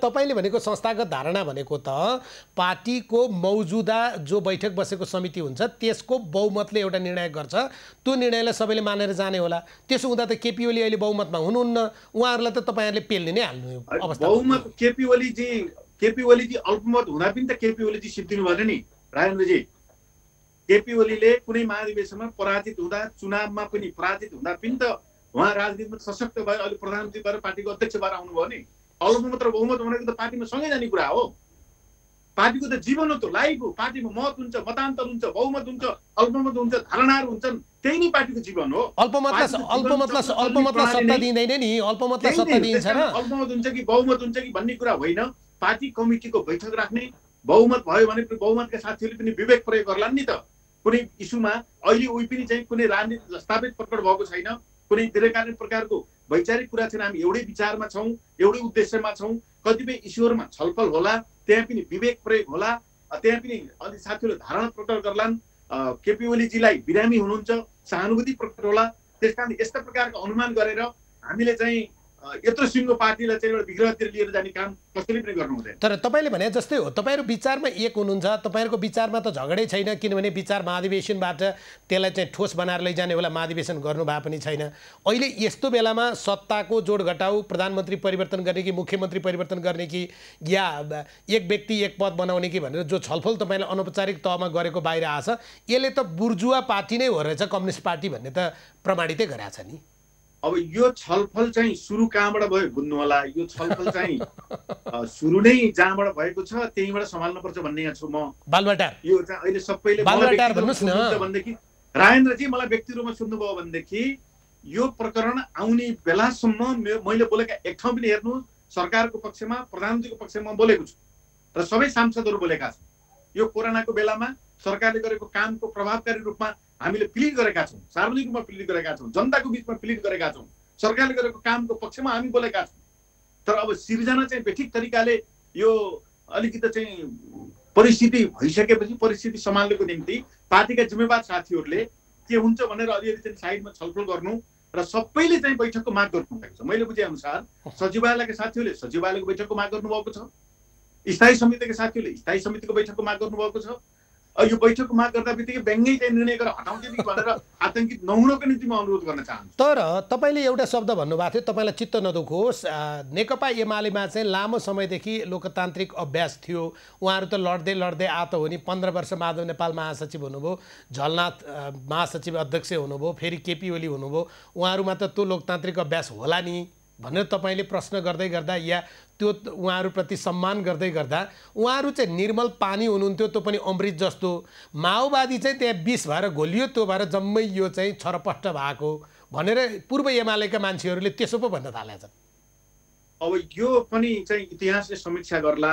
तपाईँले भनेको संस्थागत धारणा भनेको त पार्टीको मौजुदा जो बैठक बसेको समिति हुन्छ त्यसको बहुमतले एउटा निर्णय गर्छ, त्यो निर्णयलाई सबैले मानेर जाने होला। त्यसो हुँदा त केपी ओली अहिले बहुमतमा हुनुहुन्न, उहाँहरूलाई त तपाईँहरूले पेल्ने नै हाल्नु अवस्था। बहुमत केपी ओलीजी अल्पमत हुँदा पनि त केपी ओलीजी सिद्धिनु भएन नि राजेन्द्रजी। केपी ओलीले कुनै महाधिवेशनमा पराजित हुँदा, चुनावमा पनि पराजित हुँदा पनि त उहाँ राजनीतिमा सशक्त भएर अहिले प्रधानमन्त्री भएर पार्टीको अध्यक्ष भएर आउनुभयो नि। अल्पमत र बहुमत भनेको त पार्टीमा सँगै जाने कुरा हो। पार्टीको त जीवन हो, त लाइफ हो। पार्टीमा मत हुन्छ, मतान्तर हुन्छ, बहुमत हुन्छ, अल्पमत हुन्छ, धारणाहरू हुन्छन्, त्यही नै पार्टीको जीवन हो। अल्पमतलाई सत्ता दिँदैन नि, अल्पमतलाई सत्ता दिन्छ र अल्पमत हुन्छ कि बहुमत हुन्छ कि भन्ने कुरा होइन। पार्टी कमिटीको बैठक राख्ने, बहुमत भयो भने बहुमतका साथीहरूले पनि विवेक प्रयोग गर्लान् नि त। कुनै इस्युमा अहिले उही पनि चाहिँ कुनै राजनीति स्थापित प्रकट भएको छैन, कुनै दीर्घकालीन प्रकारको वैचारिक कुरा छैन। हामी एउटै विचारमा छौँ, एउटै उद्देश्यमा छौँ। कतिपय इस्युहरूमा छलफल होला, त्यहाँ पनि विवेक प्रयोग होला, त्यहाँ पनि अलि साथीहरूले धारणा प्रकट गर्लान्। केपी ओलीजीलाई बिरामी हुनुहुन्छ, सहानुभूति प्रकट होला। त्यस कारण यस्ता प्रकारको अनुमान गरेर हामीले चाहिँ यत्रो सिङ्गो पार्टीलाई चाहिँ एउटा विग्रहतिर लिएर जाने काम कसैले पनि गर्नु हुँदैन। तर तपाईँले भने जस्तै हो, तपाईँहरू विचारमा एक हुनुहुन्छ, तपाईँहरूको विचारमा त झगडै छैन, किनभने विचार महाधिवेशनबाट त्यसलाई चाहिँ ठोस बनाएर लैजाने होला महाधिवेशन गर्नु भए पनि छैन। अहिले यस्तो बेलामा सत्ताको जोड घटाउ, प्रधानमन्त्री परिवर्तन गर्ने कि मुख्यमन्त्री परिवर्तन गर्ने कि या एक व्यक्ति एक पद बनाउने कि भनेर जो छलफल तपाईँले अनौपचारिक तहमा गरेको बाहिर आएछ, यसले त बुर्जुवा पार्टी नै हो रहेछ कम्युनिस्ट पार्टी भन्ने त प्रमाणितै गरेको छ नि। अब यो छलफल चाहिँ सुरु कहाँबाट भयो बुझ्नु होला। यो छलफल चाहिँ सुरु नै जहाँबाट भएको छ त्यहीँबाट सम्हाल्नुपर्छ भन्ने यहाँ छु म। बालबाटार यो चाहिँ अहिले सबैले भनेदेखि राजेन्द्रजी मलाई व्यक्ति रूपमा सुन्नुभयो भनेदेखि यो प्रकरण आउने बेलासम्म मैले बोलेका एक ठाउँ पनि हेर्नु, सरकारको पक्षमा प्रधानमन्त्रीको पक्षमा बोलेको छु र सबै सांसदहरू बोलेका छन्। यो कोरोनाको बेलामा सरकारले गरेको कामको प्रभावकारी रूपमा हामीले प्लिड गरेका छौँ, सार्वजनिक रूपमा प्लिड गरेका छौँ, जनताको बिचमा प्लिड गरेका छौँ, सरकारले गरेको कामको पक्षमा हामी बोलेका छौँ। तर अब सिर्जना चाहिँ बेठिक तरिकाले यो अलिकति चाहिँ परिस्थिति भइसकेपछि परिस्थिति सम्हाल्नको निम्ति पार्टीका जिम्मेवार साथीहरूले के हुन्छ भनेर अलिअलि चाहिँ साइडमा छलफल गर्नु र सबैले चाहिँ बैठकको माग गर्नुभएको छ। मैले बुझे अनुसार सचिवालयका साथीहरूले सचिवालयको बैठकको माग गर्नुभएको छ, स्थायी समितिका साथीहरूले स्थायी समितिको बैठकको माग गर्नुभएको छ। यो बैठकको माग गर्दा बित्तिकै व्यङ्ग्यै चाहिँ निर्णय गरेर हटाउँदै भनेर आतंकित नहुनको निम्ति म अनुरोध गर्न चाहन्छु। तर तपाईँले एउटा शब्द भन्नुभएको थियो, तपाईँलाई चित्त नदुखोस्, नेकपा एमालेमा चाहिँ लामो समयदेखि लोकतान्त्रिक अभ्यास थियो। उहाँहरू त लड्दै लड्दै आत हो नि, 15 वर्ष माधव नेपाल महासचिव हुनुभयो, झलनाथ महासचिव अध्यक्ष हुनुभयो, फेरि केपी ओली हुनुभयो, उहाँहरूमा त त्यो लोकतान्त्रिक अभ्यास होला नि भनेर तपाईँले प्रश्न गर्दै गर्दा या त्यो उहाँहरूप्रति सम्मान गर्दै गर्दा उहाँहरू चाहिँ निर्मल पानी हुनुहुन्थ्यो, त्यो पनि अमृत जस्तो। माओवादी चाहिँ त्यहाँ विष भएर घोलियो, त्यो भएर जम्मै यो चाहिँ छरपष्ट भएको भनेर पूर्व एमालेका मान्छेहरूले त्यसो पो भन्न थालेका छन्। अब यो पनि चाहिँ इतिहासले समीक्षा गर्ला।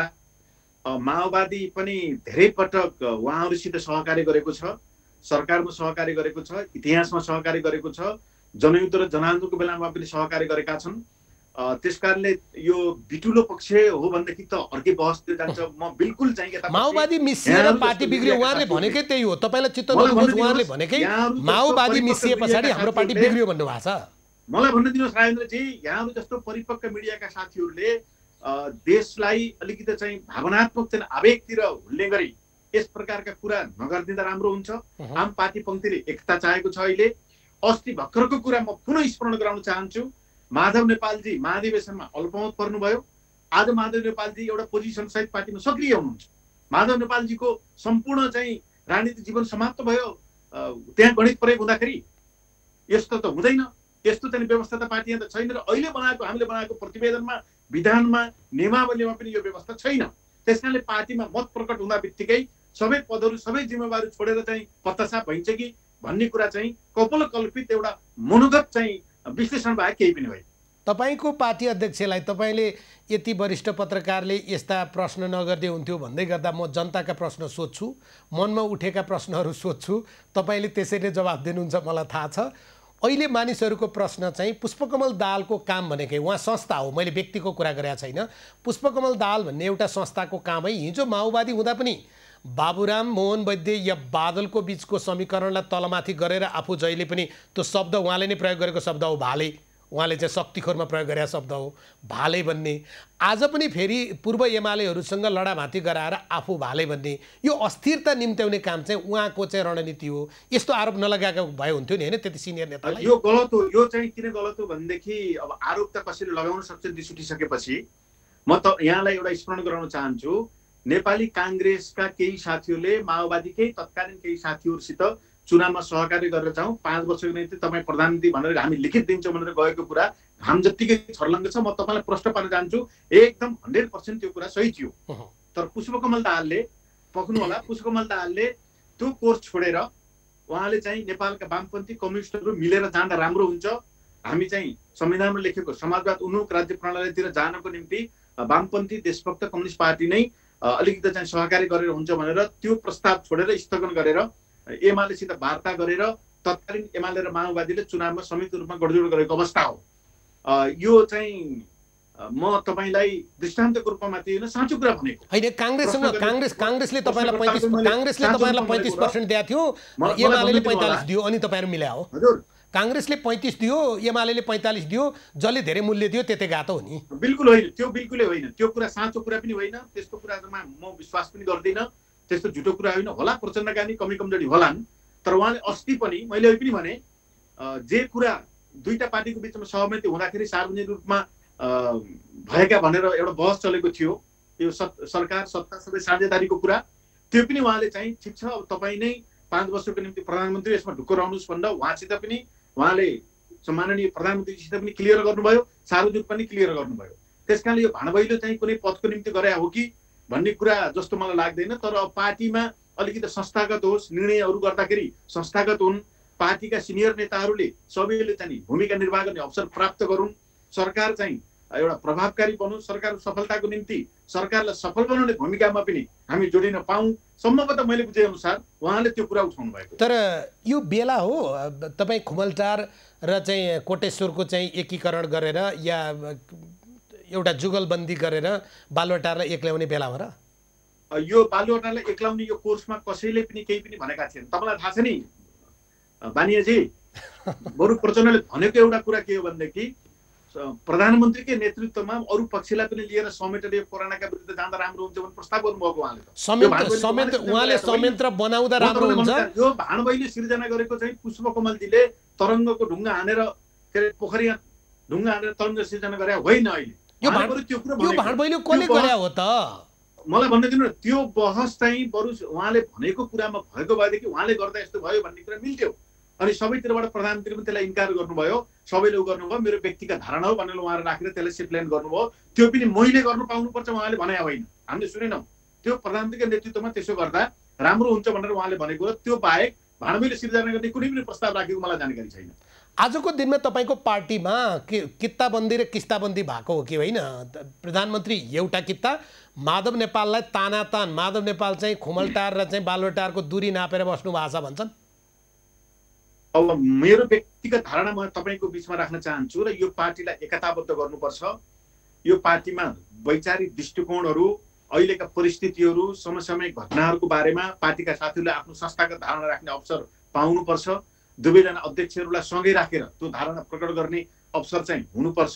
माओवादी पनि धेरै पटक उहाँहरूसित सहकार्य गरेको छ, सरकारमा सहकार्य गरेको छ, इतिहासमा सहकार्य गरेको छ, जनयुद्ध र जनआन्दोलनको बेलामा पनि सहकार्य गरेका छन्। त्यसकारणले यो बिटुलो पक्ष हो भनेदेखि त अर्कै बहसतिर जान्छ। म बिल्कुल चाहिँ माओवादी मिसिएर पार्टी बिग्रियो, उहाँहरूले भनेकै त्यही हो। तपाईँलाई चित्त नदुखोस्, उहाँहरूले भनेकै माओवादी मिसिए पछाडि हाम्रो पार्टी बिग्रियो भन्नुभएको छ। मलाई भन्न दिनुहोस् राजेन्द्रजी, यहाँहरू जस्तो परिपक्व मिडियाका साथीहरूले देशलाई अलिकति चाहिँ भावनात्मक चाहिँ आवेगतिर हुल्ने गरी यस प्रकारका कुरा नगरिदिँदा राम्रो हुन्छ। आम पार्टी पङ्क्तिले एकता चाहेको छ। अहिले अस्ति भर्खरको कुरा म पुनः स्मरण गराउन चाहन्छु। माधव नेपालजी महाधिवेशनमा अल्पमत पर्नुभयो। आज माधव नेपालजी एउटा पोजिसन सहित पार्टीमा सक्रिय हुनुहुन्छ। माधव नेपालजीको सम्पूर्ण चाहिँ राजनीतिक जीवन समाप्त भयो त्यहाँ गणित प्रयोग हुँदाखेरि। यस्तो त हुँदैन, यस्तो चाहिँ व्यवस्था त पार्टीमा त छैन। र अहिले हामीले बनाएको प्रतिवेदनमा, विधानमा, नियमावलीमा पनि यो व्यवस्था छैन। त्यसकारणले पार्टीमा मत प्रकट हुँदा बित्तिकै सबै पदहरू सबै जिम्मेवारी छोडेर चाहिँ पत्तासाप भइन्छ कि भन्ने कुरा चाहिँ कल्पित एउटा मनोगत चाहिँ विश्लेषण बाहेक केही पनि होइन। तपाईँको पार्टी अध्यक्षलाई तपाईँले यति वरिष्ठ पत्रकारले यस्ता प्रश्न नगर्दै हुन्थ्यो भन्दै गर्दा म जनताका प्रश्न सोध्छु, मनमा उठेका प्रश्नहरू सोध्छु, तपाईँले त्यसैले जवाफ दिनुहुन्छ मलाई थाहा छ। अहिले मानिसहरूको प्रश्न चाहिँ पुष्पकमल दाहालको काम भनेकै, उहाँ संस्था हो, मैले व्यक्तिको कुरा गरेको छैन। पुष्पकमल दाहाल भन्ने एउटा संस्थाको कामै हिजो माओवादी हुँदा पनि बाबुराम, मोहन वैद्य या बादलको बिचको समीकरणलाई तलमाथि गरेर आफू जहिले पनि त्यो शब्द उहाँले नै प्रयोग गरेको शब्द हो भाले, उहाँले चाहिँ शक्तिखोरमा प्रयोग गरेका शब्द हो भाले भन्ने। आज पनि फेरि पूर्व एमालेहरूसँग लडाभाँती गराएर आफू भाले भन्ने, यो अस्थिरता निम्त्याउने काम चाहिँ उहाँको चाहिँ रणनीति हो। यस्तो आरोप नलगाएको भए हुन्थ्यो नि होइन त्यति सिनियर नेतालाई। यो गलत हो। यो चाहिँ किन गलत हो भनेदेखि अब आरोप त कसैले लगाउन सक्छ रिस उठिसकेपछि। म त यहाँलाई एउटा स्मरण गराउन चाहन्छु, नेपाली काङ्ग्रेसका केही साथीहरूले माओवादीकै तत्कालीन केही साथीहरूसित चुनावमा सहकार्य गरेर जाउँ, 5 वर्षको निम्ति तपाईँ प्रधानमन्त्री भनेर हामी लिखित दिन्छौँ भनेर गएको कुरा हाम जत्तिकै छर्लङ्ग छ। म तपाईँलाई प्रश्न पार्न चाहन्छु, एकदम 100% त्यो कुरा सही थियो। तर पुष्पकमल दाहालले पक्नु होला, पुष्पकमल दाहालले त्यो कोर्स छोडेर उहाँले चाहिँ नेपालका वामपन्थी कम्युनिस्टहरू मिलेर जाँदा राम्रो हुन्छ, हामी चाहिँ संविधानमा लेखेको समाजवाद उन्मुख राज्य प्रणालीतिर जानको निम्ति वामपन्थी देशभक्त कम्युनिस्ट पार्टी नै अलिकति चाहिँ सहकार्य गरेर हुन्छ भनेर त्यो प्रस्ताव छोडेर स्थगन गरेर एमालेसित वार्ता गरेर तत्कालीन एमाले र माओवादीले चुनावमा संयुक्त रूपमा गठजोड गरेको अवस्था हो। यो चाहिँ म तपाईँलाई दृष्टान्तको रूपमा मात्रै होइन, साँचो कुरा भनेको होइन। काङ्ग्रेसले तपाईँलाई 35% दिएको थियो, एमाले 45 दियो, अनि तपाईँहरू मिल्या हो। हजुर, काङ्ग्रेसले 35 दियो, एमाले 45 दियो, जसले धेरै मूल्य दियो त्यतै गएको हो नि। बिल्कुल होइन, त्यो बिल्कुलै होइन। त्यो कुरा साँचो कुरा पनि होइन, त्यस्तो कुरामा म विश्वास पनि गर्दिनँ। त्यस्तो झुटो कुरा होइन। होला प्रचण्ड गान्धी कमी कमजोरी होलान्, तर उहाँले अस्ति पनि मैले अहिले पनि भने जे कुरा दुईटा पार्टीको बिचमा सहमति हुँदाखेरि सार्वजनिक रूपमा भएका भनेर एउटा बहस चलेको थियो, यो सरकार सत्ता सबै साझेदारीको कुरा, त्यो पनि उहाँले चाहिँ ठिक छ अब तपाईँ नै 5 वर्षको निम्ति प्रधानमन्त्री यसमा ढुक्क रहनुहोस् भन्दा उहाँसित पनि उहाँले सम्माननीय प्रधानमन्त्रीसित पनि क्लियर गर्नुभयो, सार्वजनिक पनि क्लियर गर्नुभयो। त्यसकारणले यो भाँडभैलो चाहिँ कुनै पदको निम्ति गरे हो कि भन्ने कुरा जस्तो मलाई लाग्दैन। तर अब पार्टीमा अलिकति संस्थागत होस्, निर्णयहरू गर्दाखेरि संस्थागत हुन्, पार्टीका सिनियर नेताहरूले सबैले चाहिँ भूमिका निर्वाह गर्ने अवसर प्राप्त गरून्, सरकार चाहिँ एउटा प्रभावकारी बनौँ, सरकारको सफलताको निम्ति सरकारलाई सफल बनाउने भूमिकामा पनि हामी जोडिन पाऊँ, सम्भवतः मैले बुझे अनुसार उहाँले त्यो कुरा उठाउनु भएको। तर यो बेला हो तपाईँ खुमलटार र चाहिँ कोटेश्वरको चाहिँ एकीकरण गरेर या एउटा जुगलबन्दी गरेर बालुवाटारलाई एक्ल्याउने बेला हो र? यो बालुवाटारलाई एक्लाउने यो कोर्समा कसैले पनि केही पनि भनेका थिएन। तपाईँलाई थाहा छ नि बानियाजी, बरु प्रचण्डले भनेको एउटा कुरा के हो भनेदेखि प्रधानमन्त्रीकै नेतृत्वमा अरू पक्षलाई पनि लिएर समेटेर यो कोरोनाका विरुद्ध जाँदा राम्रो हुन्छ भन्ने प्रस्ताव गर्नुभएको उहाँले। उहाँले संयन्त्र बनाउँदा राम्रो हुन्छ। यो भाणबैले सिर्जना गरेको चाहिँ पुष्पकमलजीले तरङ्गको ढुङ्गा हानेर के अरे पोखरी ढुङ्गा हानेर तरङ्ग सिर्जना गरे होइन। अहिले यो भाणबैले कसले गरे हो त? मलाई भन्न दिनु न, त्यो बहस चाहिँ बरु उहाँले भनेको कुरामा भएको भएदेखि उहाँले गर्दा यस्तो भयो भन्ने कुरा मिल्थ्यो। अनि सबैतिरबाट प्रधानमन्त्री पनि त्यसलाई इन्कार गर्नुभयो, सबैले उ गर्नुभयो, मेरो व्यक्तिगत धारणा हो भनेर उहाँले राखेर त्यसलाई सिप्ल्यान गर्नुभयो। त्यो पनि मैले गर्नु पाउनुपर्छ उहाँले भने होइन, हामीले सुनेनौँ। त्यो प्रधानमन्त्रीको नेतृत्वमा त्यसो गर्दा राम्रो हुन्छ भनेर उहाँले भनेको हो। त्यो बाहेक भाणबैले सिर्जना गर्ने कुनै पनि प्रस्ताव राखेको मलाई जानकारी छैन। आजको दिनमा तपाईँको पार्टीमा कित्ताबन्दी र किस्ताबन्दी भएको हो कि होइन? प्रधानमन्त्री एउटा कित्ता, माधव नेपाललाई तानातान, माधव नेपाल चाहिँ खुमलटार र चाहिँ बालुवाटारको दूरी नापेर बस्नु भएको छ भन्छन्। अब मेरो व्यक्तिगत धारणा म तपाईँको बिचमा राख्न चाहन्छु र यो पार्टीलाई एकताबद्ध गर्नुपर्छ। यो पार्टीमा वैचारिक दृष्टिकोणहरू, अहिलेका परिस्थितिहरू, समसामयिक घटनाहरूको बारेमा पार्टीका साथीहरूले आफ्नो संस्थागत धारणा राख्ने अवसर पाउनुपर्छ। दुवैजना अध्यक्षहरूलाई सँगै राखेर त्यो धारणा प्रकट गर्ने अवसर चाहिँ हुनुपर्छ।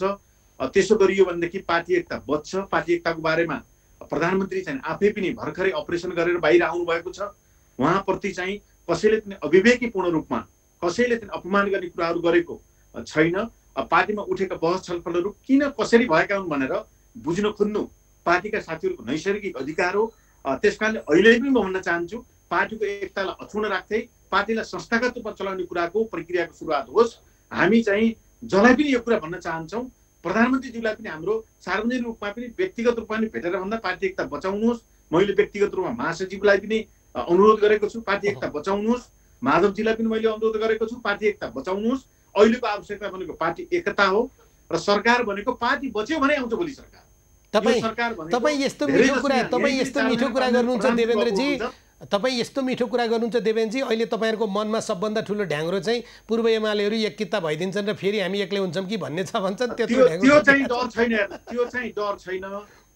त्यसो गरियो भनेदेखि पार्टी एकता बच्छ। पार्टी एकताको बारेमा प्रधानमन्त्री चाहिँ आफै पनि भर्खरै अपरेसन गरेर बाहिर आउनुभएको छ। उहाँप्रति चाहिँ कसैले पनि अविवेकीपूर्ण रूपमा कसैले पनि अपमान गर्ने कुराहरू गरेको छैन। पार्टीमा उठेका बहस छलफलहरू किन कसरी भएका हुन् भनेर बुझ्न खोज्नु पार्टीका साथीहरूको नैसर्गिक अधिकार हो। त्यसकारणले अहिले पनि म भन्न चाहन्छु, पार्टीको एकतालाई अक्षुण्ण राख्दै पार्टीलाई संस्थागत रूपमा चलाउने कुराको प्रक्रियाको सुरुवात होस्। हामी चाहिँ जसलाई पनि यो कुरा भन्न चाहन्छौँ, प्रधानमन्त्रीज्यूलाई पनि हाम्रो सार्वजनिक रूपमा पनि व्यक्तिगत रूपमा पनि भेटेर भन्दा पार्टी एकता बचाउनुहोस्। मैले व्यक्तिगत रूपमा महासचिवलाई पनि अनुरोध गरेको छु, पार्टी एकता बचाउनुहोस्। माधवजीलाई पनि मैले अनुरोध गरेको छु, पार्टी एकता बचाउनुहोस्। अहिलेको आवश्यकता भनेको पार्टी एकता हो र सरकार भनेको पार्टी बच्यो भने आउँछ भोलि सरकार। तपाईँ यस्तो मिठो कुरा गर्नुहुन्छ देवेन्द्रजी, तपाईँ यस्तो मिठो कुरा गर्नुहुन्छ देवेन्द्रजी। अहिले तपाईँहरूको मनमा सबभन्दा ठुलो ढ्याङ्ग्रो चाहिँ पूर्व एमालेहरू एक किता भइदिन्छन् र फेरि हामी एक्लै हुन्छौँ कि भन्ने छ भन्छन्। त्यो चाहिँ डर छैन, त्यो चाहिँ डर छैन।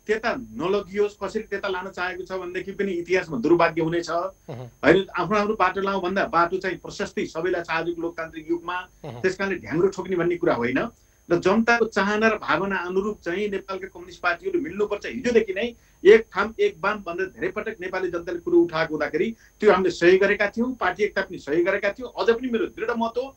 त्यता नलगियोस्, कसरी त्यता लान चाहेको छ भनेदेखि पनि इतिहासमा दुर्भाग्य हुनेछ होइन। आफ्नो आफ्नो बाटो लाउँ भन्दा बाटो चाहिँ प्रशस्तै सबैलाई चाहेको लोकतान्त्रिक युगमा, त्यसकारणले ढ्याङ्ग्रो ठोक्ने भन्ने कुरा होइन। र जनताको चाहना र भावना अनुरूप चाहिँ नेपालका कम्युनिस्ट पार्टीहरू मिल्नुपर्छ। हिजोदेखि नै एक ठाम एक बाम भनेर धेरै पटक नेपाली जनताले कुरो उठाएको हुँदाखेरि त्यो हामीले सही गरेका थियौँ, पार्टी एकता पनि सही गरेका थियौँ। अझ पनि मेरो दृढ मत हो,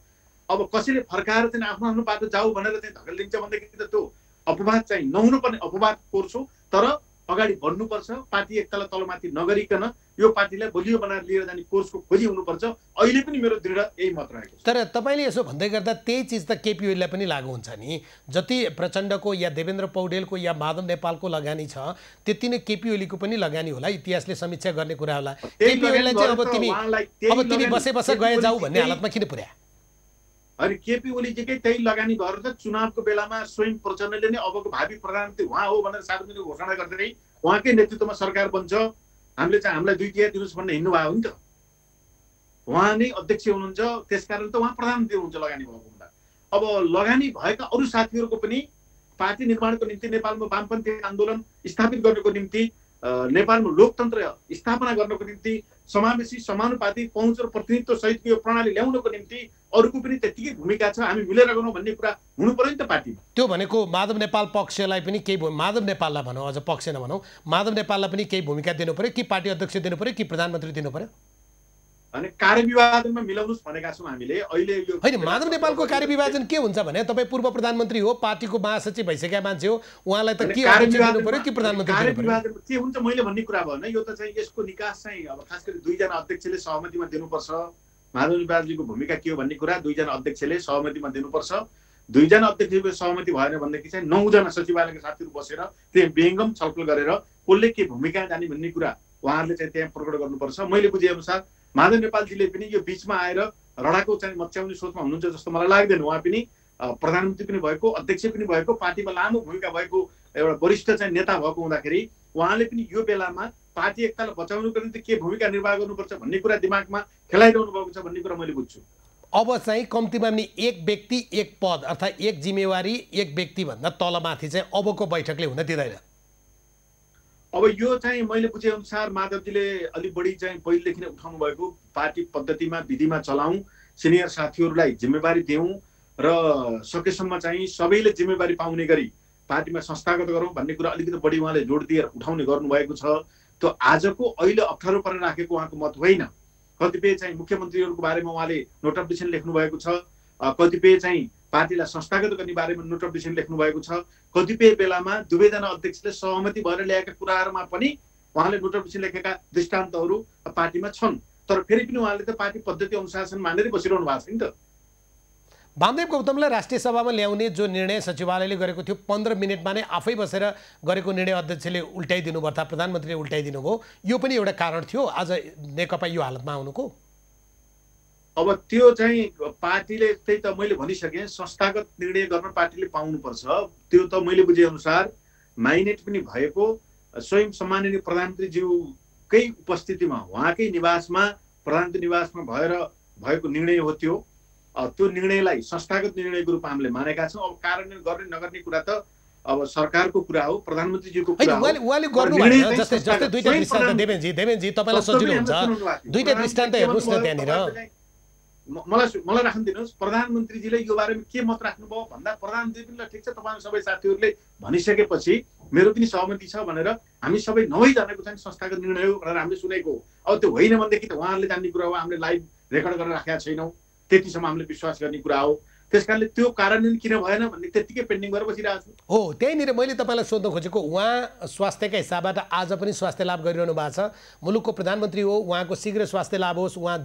अब कसैले फर्काएर चाहिँ आफ्नो आफ्नो बाटो जाऊ भनेर चाहिँ धकेलिदिन्छ भनेदेखि त त्यो अपवाद चाहिँ नहुनुपर्ने अपवाद कोर्छु। तर अगाडि बढ्नुपर्छ, पार्टी एकतालाई तलमाथि नगरिकन यो पार्टीलाई बलियो बनाएर लिएर जाने कोर्सको खोजी हुनुपर्छ। अहिले पनि मेरो दृढ यही मत रहेको छ। तर तपाईँले यसो भन्दै गर्दा त्यही चिज त केपी ओलीलाई पनि लागू हुन्छ नि। जति प्रचण्डको या देवेन्द्र पौडेलको या माधव नेपालको लगानी छ त्यति नै केपी ओलीको पनि लगानी होला। इतिहासले समीक्षा गर्ने कुरा होला। केपी ओलीलाई चाहिँ अब तिमी बसे गए जाऊ भन्ने हालतमा किन पुर्यायो? अनि केपी ओलीजीकै त्यही लगानी भएर त चुनावको बेलामा स्वयं प्रचण्डले नै अबको भावी प्रधानमन्त्री उहाँ हो भनेर सार्वजनिक घोषणा गर्दै उहाँकै नेतृत्वमा सरकार बन्छ, हामीले चाहिँ हामीलाई 2 तिहाई दिनुहोस् भन्ने हिँड्नु भयो नि त। उहाँ नै अध्यक्ष हुनुहुन्छ, त्यसकारण त उहाँ प्रधानमन्त्री हुनुहुन्छ लगानी भएको हुँदा। अब लगानी भएका अरू साथीहरूको पनि पार्टी निर्माणको निम्ति, नेपालमा वामपन्थी आन्दोलन स्थापित गर्नको निम्ति, नेपालमा लोकतन्त्र स्थापना गर्नको निम्ति, समावेशी समानुपातिक पहुँच र प्रतिनिधित्व सहितको यो प्रणाली ल्याउनको निम्ति अरूको पनि त्यतिकै भूमिका छ। हामी मिलेर गरौँ भन्ने कुरा हुनु पर्यो नि त पार्टीमा। त्यो भनेको माधव नेपाल पक्षलाई पनि केही, माधव नेपाललाई भनौँ, अझ पक्ष नभनौँ, माधव नेपाललाई पनि केही भूमिका दिनु पर्यो कि पार्टी अध्यक्ष दिनु पर्यो कि प्रधानमन्त्री दिनु पर्यो? अनि कार्यविभाजनमा मिलाउनुस् भनेका छौँ हामीले अहिले। यो होइन, माधव नेपालको कार्यविभाजन के हुन्छ भने तपाईँ पूर्व प्रधानमन्त्री हो, पार्टीको महासचिव भइसकेका मान्छे हो, उहाँलाई त के दिनु पर्यो कि प्रधानमन्त्री? कार्यविभाजन के हुन्छ मैले भन्ने कुरा भएन। यो त चाहिँ यसको निकास चाहिँ अब खास गरी 2 जना अध्यक्षले सहमतिमा दिनुपर्छ। माधव नेपालजीको भूमिका के हो भन्ने कुरा 2 जना अध्यक्षले सहमतिमा दिनुपर्छ। 2 जना अध्यक्षको सहमति भएन भनेदेखि चाहिँ 9 जना सचिवालयका साथीहरू बसेर त्यहाँ विहङ्गम छलफल गरेर कसले के भूमिका जाने भन्ने कुरा उहाँहरूले चाहिँ त्यहाँ प्रकट गर्नुपर्छ। मैले बुझेअनुसार माधव नेपालजीले पनि यो बिचमा आएर रडाको चाहिँ मच्याउने सोचमा हुनुहुन्छ जस्तो मलाई लाग्दैन। उहाँ पनि प्रधानमन्त्री पनि भएको, अध्यक्ष पनि भएको, पार्टीमा लामो भूमिका भएको एउटा वरिष्ठ चाहिँ नेता भएको हुँदाखेरि उहाँले पनि यो बेलामा पार्टी एकतालाई बचाउनुको निम्ति के भूमिका निर्वाह गर्नुपर्छ भन्ने कुरा दिमागमा खेलाइरहनु भएको छ भन्ने कुरा मैले बुझ्छु। अब चाहिँ कम्तीमा पनि एक व्यक्ति एक पद अर्थात् एक जिम्मेवारी एक व्यक्ति भन्दा तलमाथि चाहिँ अबको बैठकले हुन दिँदैन। अब यो चाहिँ मैले बुझेअनुसार माधवजीले अलिक बढी चाहिँ पहिलेदेखि नै उठाउनु भएको पार्टी पद्धतिमा विधिमा चलाउँ, सिनियर साथीहरूलाई जिम्मेवारी दिउँ र सकेसम्म चाहिँ सबैले जिम्मेवारी पाउने गरी पार्टीमा संस्थागत गरौँ भन्ने कुरा अलिकति बढी उहाँले जोड दिएर उठाउने गर्नुभएको छ। त्यो आजको अहिले अप्ठ्यारो परेर राखेको उहाँको मत होइन। कतिपय चाहिँ मुख्यमन्त्रीहरूको बारेमा उहाँले नोट अफ डिसिसन लेख्नु भएको छ, कतिपय चाहिँ पार्टीलाई संस्थागत गर्ने बारेमा नोट अफ डिसिसन लेख्नु भएको छ, कतिपय बेलामा दुवैजना अध्यक्षले सहमति भएर ल्याएका कुराहरूमा पनि उहाँले नोट अफ डिसिसन लेखेका दृष्टान्तहरू पार्टीमा छन्। तर फेरि पनि उहाँले त पार्टी पद्धति अनुशासन मानेरै बसिरहनु भएको छ नि त। वामदेव गौतमलाई राष्ट्रिय सभामा ल्याउने जो निर्णय सचिवालयले गरेको थियो 15 मिनटमा नै आफै बसेर गरेको निर्णय अध्यक्षले उल्टाइदिनु भयो, प्रधानमन्त्रीले उल्टाइदिनु भयो, यो पनि एउटा कारण थियो आज नेकपा यो हालतमा आउनुको। अब त्यो चाहिँ पार्टीले त्यही त मैले भनिसकेँ, संस्थागत निर्णय गर्न पार्टीले पाउनुपर्छ। त्यो त मैले बुझेअनुसार माइनेट पनि भएको स्वयं सम्माननीय प्रधानमन्त्रीज्यूकै उपस्थितिमा उहाँकै निवासमा प्रधानमन्त्री निवासमा भएको निर्णय हो त्यो। त्यो निर्णयलाई संस्थागत निर्णयको रूपमा हामीले मानेका छौँ। अब कार्यान्वयन गर्ने नगर्ने कुरा त अब सरकारको कुरा हो, प्रधानमन्त्रीज्यूको कुरा हो। उहाँले गर्नु भएन। जस्तै दुईटा दृष्टान्त देवेनजी तपाईँलाई सजिलो हुन्छ, दुईटा दृष्टान्त हेर्नुहोस् न त्यहाँनिर। मलाई राख्न दिनुहोस्। प्रधानमन्त्रीजीले यो बारेमा के मत राख्नुभयो भन्दा प्रधानमन्त्री पनि ल ठिक छ तपाईँ सबै साथीहरूले भनिसकेपछि मेरो पनि सहमति छ भनेर हामी सबै नभइजनाको चाहिँ संस्थागत निर्णय हो भनेर हामीले सुनेको। अब त्यो होइन भनेदेखि त उहाँहरूले जान्ने कुरा हो, हामीले लाइभ रेकर्ड गरेर राखेका छैनौँ, त्यतिसम्म हामीले विश्वास गर्ने कुरा हो। त्यसकारणले त्यो कार्यान्वयन किन भएन भन्ने त्यतिकै पेन्डिङ गरेर बसिरहेको छु। हो, त्यहीँनिर मैले तपाईँलाई सोध्न खोजेको, उहाँ स्वास्थ्यका हिसाबबाट आज पनि स्वास्थ्य लाभ गरिरहनु भएको छ, मुलुकको प्रधानमन्त्री हो, उहाँको शीघ्र स्वास्थ्य लाभ होस्, उहाँ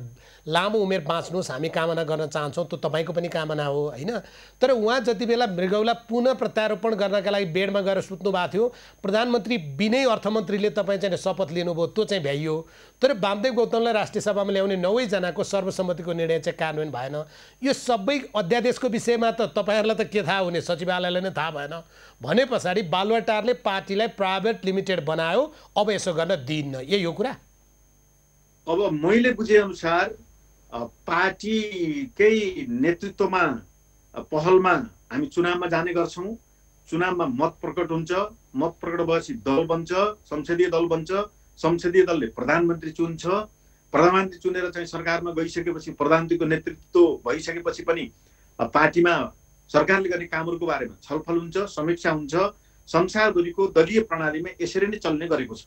लामो उमेर बाँच्नुहोस् हामी कामना गर्न चाहन्छौँ, त्यो तपाईँको पनि कामना हो होइन। तर उहाँ जति बेला मृगौला पुनः प्रत्यारोपण गर्नका लागि बेडमा गएर सुत्नु भएको थियो, प्रधानमन्त्री बिनै अर्थमन्त्रीले तपाईँ चाहिँ शपथ लिनुभयो, त्यो चाहिँ भ्याइयो। तर वामदेव गौतमलाई राष्ट्रिय सभामा ल्याउने 9 जनाको सर्वसम्मतिको निर्णय चाहिँ कार्यान्वयन भएन। यो सबै अध्यादेशको विषयमा त तपाईँहरूलाई त के थाहा हुने, सचिवालयलाई नै थाहा भएन भने पछाडि बालुवाटारले पार्टीलाई प्राइभेट लिमिटेड बनायो, अब यसो गर्न दिन्न, यही हो कुरा। अब मैले बुझेअनुसार पार्टीकै नेतृत्वमा पहलमा हामी चुनावमा जाने गर्छौँ, चुनावमा मत प्रकट हुन्छ, मत प्रकट भएपछि दल बन्छ, संसदीय दल बन्छ, संसदीय दलले प्रधानमन्त्री चुन्छ, प्रधानमन्त्री चुनेर चाहिँ सरकारमा गइसकेपछि प्रधानमन्त्रीको नेतृत्व भइसकेपछि पनि पार्टीमा सरकारले गर्ने कामहरूको बारेमा छलफल हुन्छ, समीक्षा हुन्छ। संसारभरिको दलीय प्रणालीमा यसरी नै चल्ने गरेको छ।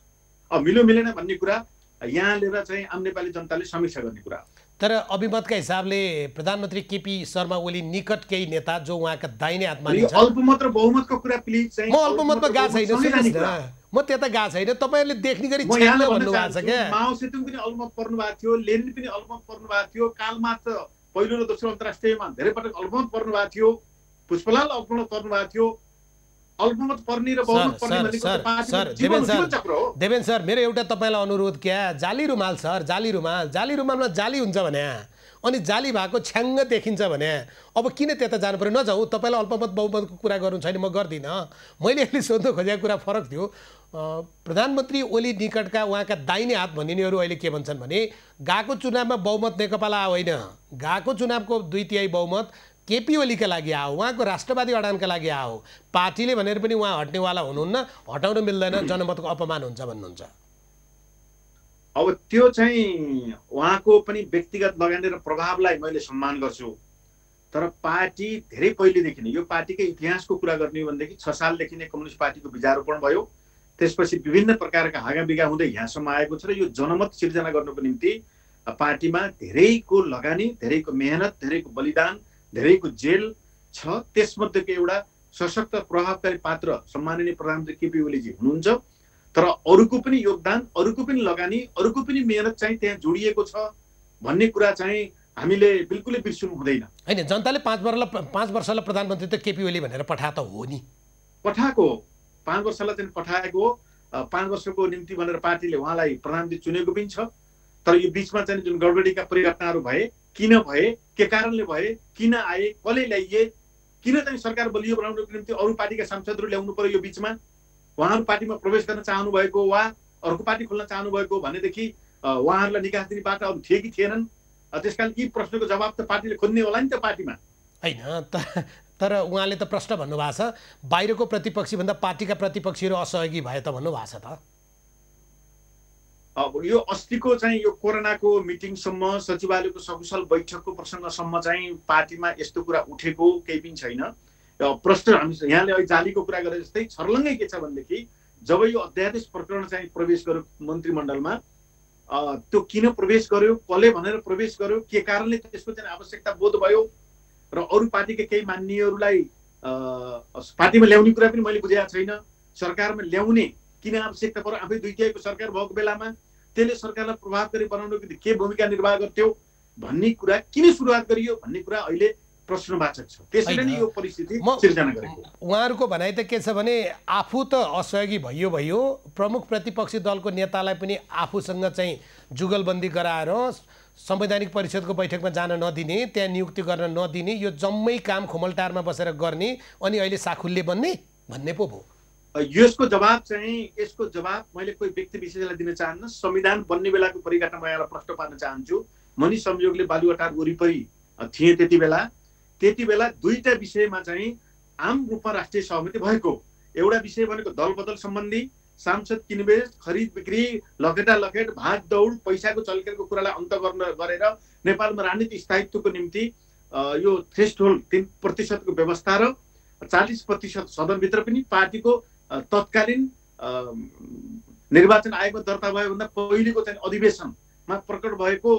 अब मिलो मिलेन भन्ने कुरा यहाँ लिएर चाहिँ आम नेपाली जनताले समीक्षा गर्ने कुरा। तर अभिमतका हिसाबले प्रधानमन्त्री केपी शर्मा ओली निकट केही नेता जो उहाँका दाहिने हातमा छ, अल्पमत र बहुमतको कुरा प्लिज चाहिँ म अल्पमतमा गएको छैन, म त्यता गएको छैन, तपाईँहरूले देख्ने गरी छैन भन्नुभएको छ क्या। माओ सेतुङ पनि अल्पमत पर्नु भएको थियो, लेनिन पनि अल्पमत पर्नु भएको थियो, कार्ल मार्क्स पहिलो र दोस्रो अन्तर्राष्ट्रियमा धेरै पटक अल्पमत पर्नु भएको थियो, पुष्पलाल अल्पमत पर्नु भएको थियो। अल्पमत पर्ने र बहुमत पर्ने भनेको जीवन चक्र हो। देवेन सर, मेरो एउटा तपाईँलाई अनुरोध क्या, जाली रुमाल सर, जाली रुमालमा जाली हुन्छ भने अनि जाली भएको छ्याङ्ग देखिन्छ भने अब किन त्यता जानु पर्यो, नजाउँ। तपाईँलाई अल्पमत बहुमतको कुरा गर्नु छैन, म गर्दिनँ। मैले अहिले सोध्नु खोजेको कुरा फरक थियो। प्रधानमन्त्री ओली निकटका उहाँका दाहिने हात भनिनेहरू अहिले के भन्छन् भने गएको चुनावमा बहुमत नेकपालाई होइन, गएको चुनावको 2/3 बहुमत केपी ओलीका लागि आओ, उहाँको राष्ट्रवादी अडानका लागि आओ, पार्टीले भनेर पनि उहाँ हट्नेवाला हुनुहुन्न, हटाउन मिल्दैन, जनमतको अपमान हुन्छ भन्नुहुन्छ। अब त्यो चाहिँ उहाँको पनि व्यक्तिगत लगानी र प्रभावलाई मैले सम्मान गर्छु। तर पार्टी धेरै पहिलेदेखि नै, यो पार्टीकै इतिहासको कुरा गर्ने हो भनेदेखि 6 सालदेखि नै कम्युनिस्ट पार्टीको बीजारोपण भयो, त्यसपछि विभिन्न प्रकारका हाँगाबिगा हुँदै यहाँसम्म आएको छ र यो जनमत सिर्जना गर्नको निम्ति पार्टीमा धेरैको लगानी, धेरैको मेहनत, धेरैको बलिदान, धेरैको जेल छ। त्यसमध्येको एउटा सशक्त प्रभावकारी पात्र सम्माननीय प्रधानमन्त्री केपी ओलीजी हुनुहुन्छ। तर अरूको पनि योगदान, अरूको पनि लगानी, अरूको पनि मेहनत चाहिँ त्यहाँ जोडिएको छ भन्ने कुरा चाहिँ हामीले बिल्कुलै बिर्सनु हुँदैन। हैन, जनताले 5 वर्षलाई प्रधानमन्त्री त केपी ओली भनेर पठाए त हो नि, पठाएको 5 वर्षलाई चाहिँ पठाएको हो। 5 वर्षको निम्ति भनेर पार्टीले उहाँलाई प्रधानमन्त्री चुनेको पनि छ। तर यो बीचमा चाहिँ जुन गडबडीका परिघटनाहरू भए, किन भए, के कारणले भए, किन आए, कसले ल्याइए, किन चाहिँ सरकार बलियो बनाउनको निम्ति अरू पार्टीका सांसदहरू ल्याउनु पर्यो यो बिचमा? उहाँहरू पार्टीमा प्रवेश गर्न चाहनु भएको वा अर्को पार्टी खोल्न चाहनु भएको भनेदेखि उहाँहरूलाई निकास दिने बाटो अरू थिए कि थिएनन्? त्यसकारण यी प्रश्नको जवाब त पार्टीले खोज्ने होला नि त पार्टीमा। होइन तर उहाँले त प्रश्न भन्नुभएको छ बाहिरको प्रतिपक्षी भन्दा पार्टीका प्रतिपक्षीहरू असहयोगी भए त भन्नुभएको छ त। अब यो अस्तिको चाहिँ यो कोरोनाको मिटिङसम्म सचिवालयको सकुशल बैठकको प्रसङ्गसम्म चाहिँ पार्टीमा यस्तो कुरा उठेको केही पनि छैन। प्रश्न हामी यहाँले अहिले जालीको कुरा गरे जस्तै छर्लङ्गै के छ भनेदेखि जब यो अध्यादेश प्रकरण चाहिँ प्रवेश गर्यो मन्त्रीमण्डलमा, त्यो किन प्रवेश गर्यो, कसले भनेर प्रवेश गर्यो, के कारणले त्यसको चाहिँ आवश्यकता बोध भयो र अरू पार्टीका केही मान्यहरूलाई पार्टीमा ल्याउने कुरा पनि मैले बुझेको छैन। सरकारमा ल्याउने किन आवश्यकता पर्यो? आफै दुईतिहाईको सरकार भएको बेलामा त्यसले सरकारलाई प्रभावकारी बनाउनको निम्ति के भूमिका निर्वाह गर्थ्यो भन्ने कुरा किन सुरुवात गरियो भन्ने कुरा अहिले प्रश्नवाचक छ। त्यसैले नै यो परिस्थिति सिर्जना गरेको। उहाँहरूको भनाइ त के छ भने आफू त असहयोगी भयो, प्रमुख प्रतिपक्षी दलको नेतालाई पनि आफूसँग चाहिँ जुगलबन्दी गराएर संवैधानिक परिषदको बैठकमा जान नदिने, त्यहाँ नियुक्ति गर्न नदिने, यो जम्मै काम खोमलटारमा बसेर गर्ने अनि अहिले साखुल्ले बन्ने भन्ने पो भयो। यसको जवाब मैले कोही व्यक्ति विशेषलाई दिन चाहन्न। संविधान बन्ने बेलाको परिघटना म यहाँलाई प्रश्न पार्न चाहन्छु। मनी संयोगले बालुवाटार वरिपरि थिए त्यति बेला दुईटा विषयमा चाहिँ आम रूपमा राष्ट्रिय सहमति भएको। एउटा विषय भनेको दलबदल सम्बन्धी, सांसद किनबेच, खरिद बिक्री, लखेट भाग दौड, पैसाको चलखेलको कुरालाई अन्त गरेर नेपालमा राजनीतिक स्थायित्वको निम्ति यो थ्रेसहोल्ड 3% को व्यवस्था र 40% सदनभित्र पनि पार्टीको तत्कालीन निर्वाचन आयोगमा दर्ता भएभन्दा पहिलेको चाहिँ अधिवेशनमा प्रकट भएको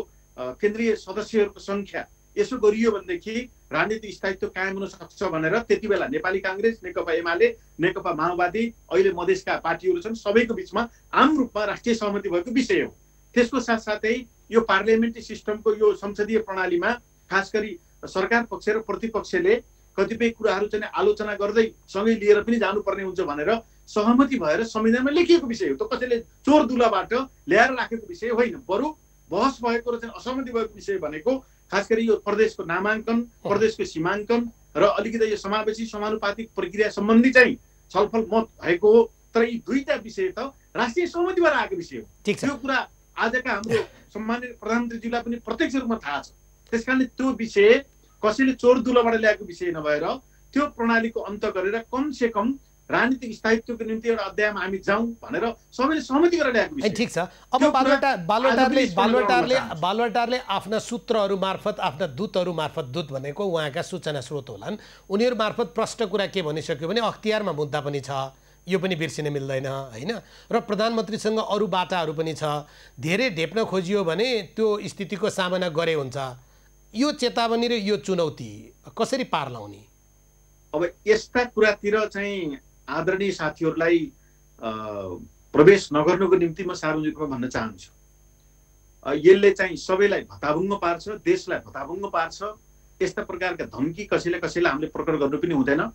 केन्द्रीय सदस्यहरूको सङ्ख्या यसो गरियो भनेदेखि राजनीतिक स्थायित्व कायम हुन सक्छ भनेर त्यति बेला नेपाली काङ्ग्रेस, नेकपा एमाले, नेकपा माओवादी, अहिले मधेसका पार्टीहरू छन्, सबैको बिचमा आम रूपमा राष्ट्रिय सहमति भएको विषय हो। त्यसको साथसाथै यो पार्लियामेन्ट्री सिस्टमको यो संसदीय प्रणालीमा खास गरी सरकार पक्ष र प्रतिपक्षले कतिपय कुराहरू चाहिँ आलोचना गर्दै सँगै लिएर पनि जानुपर्ने हुन्छ भनेर सहमति भएर संविधानमा लेखिएको विषय हो। त कसैले चोर दुलाबाट ल्याएर राखेको विषय होइन। बरु बहस भएको र चाहिँ असहमति भएको विषय भनेको खास गरी यो प्रदेशको नामाङ्कन, प्रदेशको सीमाङ्कन र अलिकति यो समावेशी समानुपातिक प्रक्रिया सम्बन्धी चाहिँ छलफल मत भएको हो। तर यी दुईटा विषय त राष्ट्रिय सहमतिबाट आएको विषय हो। त्यो कुरा आजका हाम्रो सम्मानित प्रधानमन्त्रीज्यूलाई पनि प्रत्यक्ष रूपमा थाहा छ। त्यसकारणले त्यो विषय कसैले चोर दुलोबाट ल्याएको विषय नभएर त्यो प्रणालीको अन्त गरेर कमसे कम राजनीतिक स्थायित्वको निम्ति एउटा अध्यायमा हामी जाउँ भनेर सबैले सहमति गरेर ल्याएको विषय। ठिक छ। अब बालुवाटारले आफ्ना सूत्रहरू मार्फत, आफ्ना दूतहरू मार्फत, दूत भनेको उहाँका सूचना स्रोत होलान्, उनीहरू मार्फत प्रष्ट कुरा के भनिसक्यो भने अख्तियारमा मुद्दा पनि छ, यो पनि बिर्सिन मिल्दैन होइन, र प्रधानमन्त्रीसँग अरू बाटाहरू पनि छ, धेरै ढेप्न खोजियो भने त्यो स्थितिको सामना गरे हुन्छ। यो चेतावनी र यो चुनौती कसरी पार लाउने? अब यस्ता कुरातिर चाहिँ आदरणीय साथीहरूलाई प्रवेश नगर्नुको निम्ति म सार्वजनिक रूपमा भन्न चाहन्छु। यसले चाहिँ सबैलाई भताभुङ्ग पार्छ, देशलाई भताभुङ्ग पार्छ। यस्ता प्रकारका धम्की कसैलाई हामीले प्रकट गर्नु पनि हुँदैन।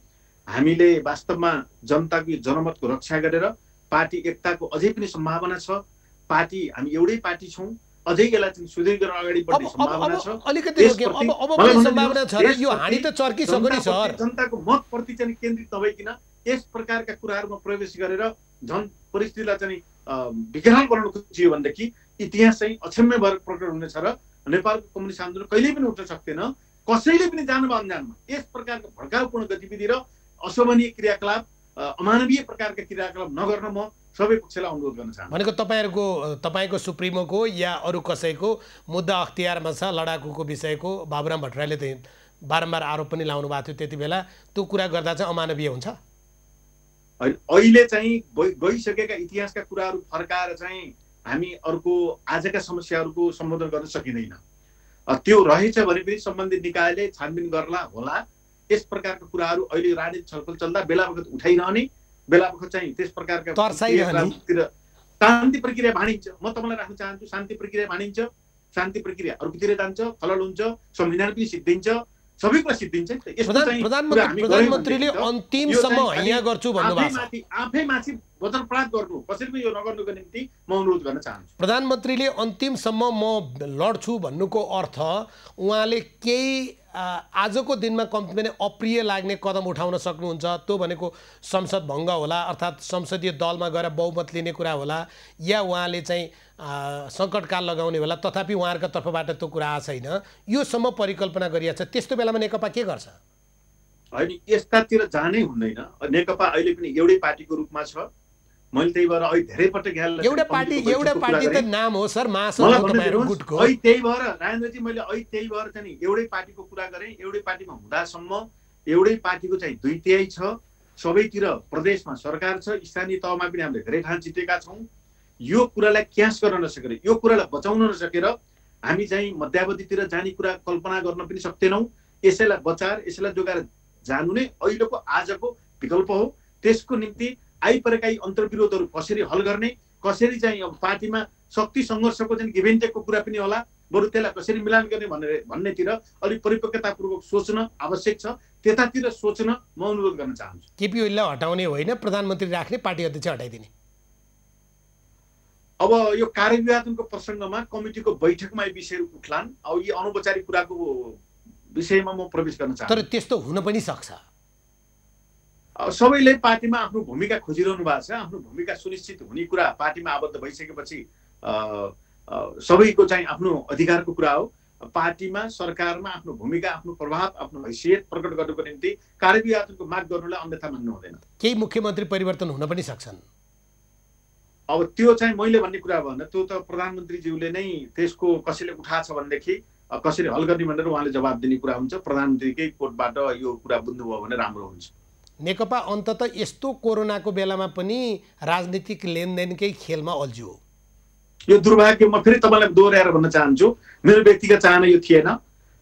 हामीले वास्तवमा जनताको जनमतको रक्षा गरेर पार्टी एकताको अझै पनि सम्भावना छ। पार्टी हामी एउटै पार्टी छौँ, अझै यसलाई चाहिँ सुदृढ गरेर अगाडि बढ्ने सम्भावना छ। जनताको मतप्रति चाहिँ केन्द्रित नभइकन यस प्रकारका कुराहरूमा प्रवेश गरेर झन् परिस्थितिलाई चाहिँ विकराल बनाउन खोजियो भनेदेखि इतिहास चाहिँ अक्षम्य भएर प्रकट हुनेछ र नेपालको कम्युनिस्ट आन्दोलन कहिल्यै पनि उठ्न सक्दैन। कसैले पनि जानमा अनजानमा यस प्रकारका भड्काउपूर्ण गतिविधि र अशोभनीय क्रियाकलाप, अमानवीय प्रकारका क्रियाकलाप नगर्न म सबै पक्षलाई अनुरोध गर्न चाहन्छु। भनेको तपाईँको सुप्रिमोको या अरू कसैको मुद्दा अख्तियारमा छ, लडाकुको विषयको बाबुराम भट्टराईले त बारम्बार आरोप पनि लाउनु भएको थियो, त्यति बेला त्यो कुरा गर्दा चाहिँ अमानवीय हुन्छ? अहिले चाहिँ गइसकेका इतिहासका कुराहरू फर्काएर चाहिँ हामी अर्को आजका समस्याहरूको सम्बोधन गर्न सकिँदैन। त्यो रहेछ भने पनि सम्बन्धित निकायले छानबिन गर्ला होला। यस प्रकारका कुराहरू अहिले राजनीतिक छलफल चल्दा बेला बखत उठाइरहने, बेला बखत चाहिँ त्यस प्रकारका शान्ति प्रक्रिया भाँडिन्छ। म तपाईँलाई राख्न चाहन्छु, शान्ति प्रक्रिया भाँडिन्छ, शान्ति प्रक्रिया अर्कोतिर जान्छ, खलल हुन्छ, संविधान पनि सिद्धिन्छ, सबै कुरा सिद्धिन्छ। प्रधानमन्त्रीले अन्तिमसम्म हैया गर्छु भन्नुभएको छ। आफैमाथि वज्रपात गर्नु, कसैले पनि यो नगर्नुको निम्ति म अनुरोध गर्न चाहन्छु। प्रधानमन्त्रीले अन्तिमसम्म म लड्छु भन्नुको अर्थ उहाँले केही आजको दिनमा कम्तीमा नै अप्रिय लाग्ने कदम उठाउन सक्नुहुन्छ त्यो भनेको संसद भङ्ग होला अर्थात् संसदीय दलमा गएर बहुमत लिने कुरा होला या उहाँले चाहिँ सङ्कटकाल लगाउने होला तथापि उहाँहरूको तर्फबाट त्यो कुरा आएको छैन योसम्म परिकल्पना गरिएको छ त्यस्तो बेलामा नेकपा के गर्छ होइन यस्तातिर जानै हुँदैन नेकपा अहिले पनि एउटै पार्टीको रूपमा छ मैले त्यही भएर अहिले धेरै पटक एउटा पार्टी त नाम हो सर महासचिव तपाईहरु गुटको अहिले त्यही भएर राजेन्द्रजी मैले अहिले त्यही भएर चाहिँ एउटै पार्टीको कुरा गरेँ एउटै पार्टीमा हुँदासम्म एउटै पार्टीको चाहिँ 2/3 छ सबैतिर प्रदेशमा सरकार छ स्थानीय तहमा पनि हामीले धेरै ठाउँ जितेका छौँ यो कुरालाई क्यास गर्न नसकेर यो कुरालाई बचाउन नसकेर हामी चाहिँ मध्यावधितिर जाने कुरा कल्पना गर्न पनि सक्दैनौँ यसैलाई बचाएर यसैलाई जोगाएर जानु नै अहिलेको आजको विकल्प हो त्यसको निम्ति आइपरेका यी अन्तर्विरोधहरू कसरी हल गर्ने कसरी चाहिँ अब पार्टीमा शक्ति सङ्घर्षको चाहिँ गिभ एन्ड टेकको कुरा पनि होला बरु त्यसलाई कसरी मिलान गर्ने भन्नेतिर अलिक परिपक्वतापूर्वक सोच्न आवश्यक छ त्यतातिर सोच्न म अनुरोध गर्न चाहन्छु केपी ओलीलाई हटाउने होइन प्रधानमन्त्री राख्ने पार्टी अध्यक्ष हटाइदिने अब यो कार्यविभाजनको प्रसङ्गमा कमिटीको बैठकमा यी विषयहरू उठ्लान् अब यी अनौपचारिक कुराको विषयमा म प्रवेश गर्न चाहन्छु तर त्यस्तो हुन पनि सक्छ सबैले पार्टीमा आफ्नो भूमिका खोजिरहनु भएको छ आफ्नो भूमिका सुनिश्चित हुने कुरा पार्टीमा आबद्ध भइसकेपछि सबैको चाहिँ आफ्नो अधिकारको कुरा हो पार्टीमा सरकारमा आफ्नो भूमिका आफ्नो प्रभाव आफ्नो हैसियत प्रकट गर्नको निम्ति कार्यविभाजनको माग गर्नुलाई अन्यथा मान्नु हुँदैन केही मुख्यमन्त्री परिवर्तन हुन पनि सक्छन् अब त्यो चाहिँ मैले भन्ने कुरा भएन त्यो त प्रधानमन्त्रीज्यूले नै त्यसको कसैले उठाएको छ भनेदेखि कसरी हल गर्ने भनेर उहाँले जवाब दिने कुरा हुन्छ प्रधानमन्त्रीकै कोर्टबाट यो कुरा बुझ्नुभयो भने राम्रो हुन्छ नेकपा अन्ततः यस्तो कोरोनाको बेलामा पनि राजनीतिक लेनदेनकै खेलमा अल्झियो यो दुर्भाग्य म फेरि तपाईँलाई दोहोऱ्याएर भन्न चाहन्छु मेरो व्यक्तिगत चाहना यो थिएन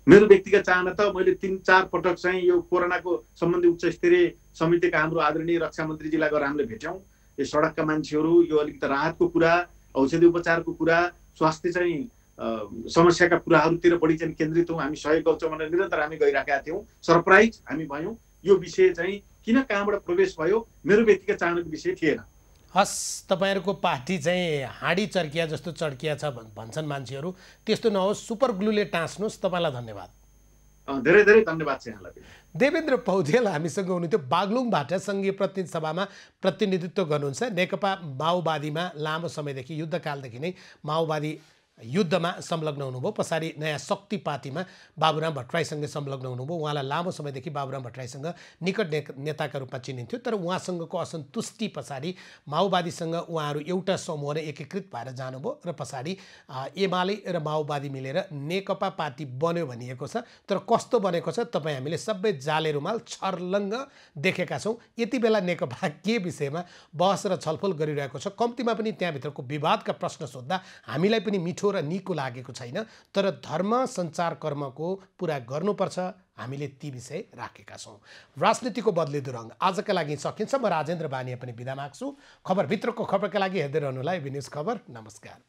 मेरो व्यक्तिगत चाहना त मैले 3-4 पटक चाहिँ यो कोरोनाको सम्बन्धी उच्च स्तरीय समितिका हाम्रो आदरणीय रक्षा मन्त्रीजीलाई गएर हामीले भेट्यौँ यो सडकका मान्छेहरू यो अलिकति राहतको कुरा औषधि उपचारको कुरा स्वास्थ्य चाहिँ समस्याका कुराहरूतिर बढी चाहिँ केन्द्रित हौँ हामी सहयोग गर्छौँ भनेर निरन्तर हामी गइरहेका थियौँ सरप्राइज हामी भयौँ यो विषय चाहिँ किन कहाँबाट प्रवेश भयो मेरो व्यक्तिगत चाहनाको विषय थिएन हस् तपाईहरुको पार्टी चाहिँ हाँडी चर्किया जस्तो चर्किया छ भन्छन् मान्छेहरू त्यस्तो नहोस् सुपर ग्लुले टाँस्नुहोस् तपाईलाई धन्यवाद धेरै धेरै धन्यवाद छ यहाँलाई देवेन्द्र पौडेल हामीसँग हुनुहुन्थ्यो बागलुङबाट सङ्घीय प्रतिनिधि सभामा प्रतिनिधित्व गर्नुहुन्छ नेकपा माओवादीमा लामो समयदेखि युद्धकालदेखि नै माओवादी युद्धमा संलग्न हुनुभयो पछाडि नयाँ शक्ति पार्टीमा बाबुराम भट्टराईसँग संलग्न हुनुभयो उहाँलाई लामो समयदेखि बाबुराम भट्टराईसँग निकट नेताका रूपमा चिनिन्थ्यो तर उहाँसँगको असन्तुष्टि पछाडि माओवादीसँग उहाँहरू एउटा समूह नै एकीकृत भएर जानुभयो र पछाडि एमाले र माओवादी मिलेर नेकपा पार्टी बन्यो भनिएको छ तर कस्तो बनेको छ तपाईँ हामीले सबै जाले रुमाल छर्लङ्ग देखेका छौँ यति बेला नेकपा के विषयमा बहस र छलफल गरिरहेको छ कम्तीमा पनि त्यहाँभित्रको विवादका प्रश्न सोध्दा हामीलाई पनि मिठो र निको लागेको छैन तर धर्म सञ्चार कर्मको पुरा गर्नुपर्छ हामीले ती विषय राखेका छौँ राजनीतिको बदलिदो रङ आजका लागि सकिन्छ म राजेन्द्र बानिया पनि बिदा माग्छु खबरभित्रको खबरका लागि हेर्दै रहनुहोला एबी न्युज खबर नमस्कार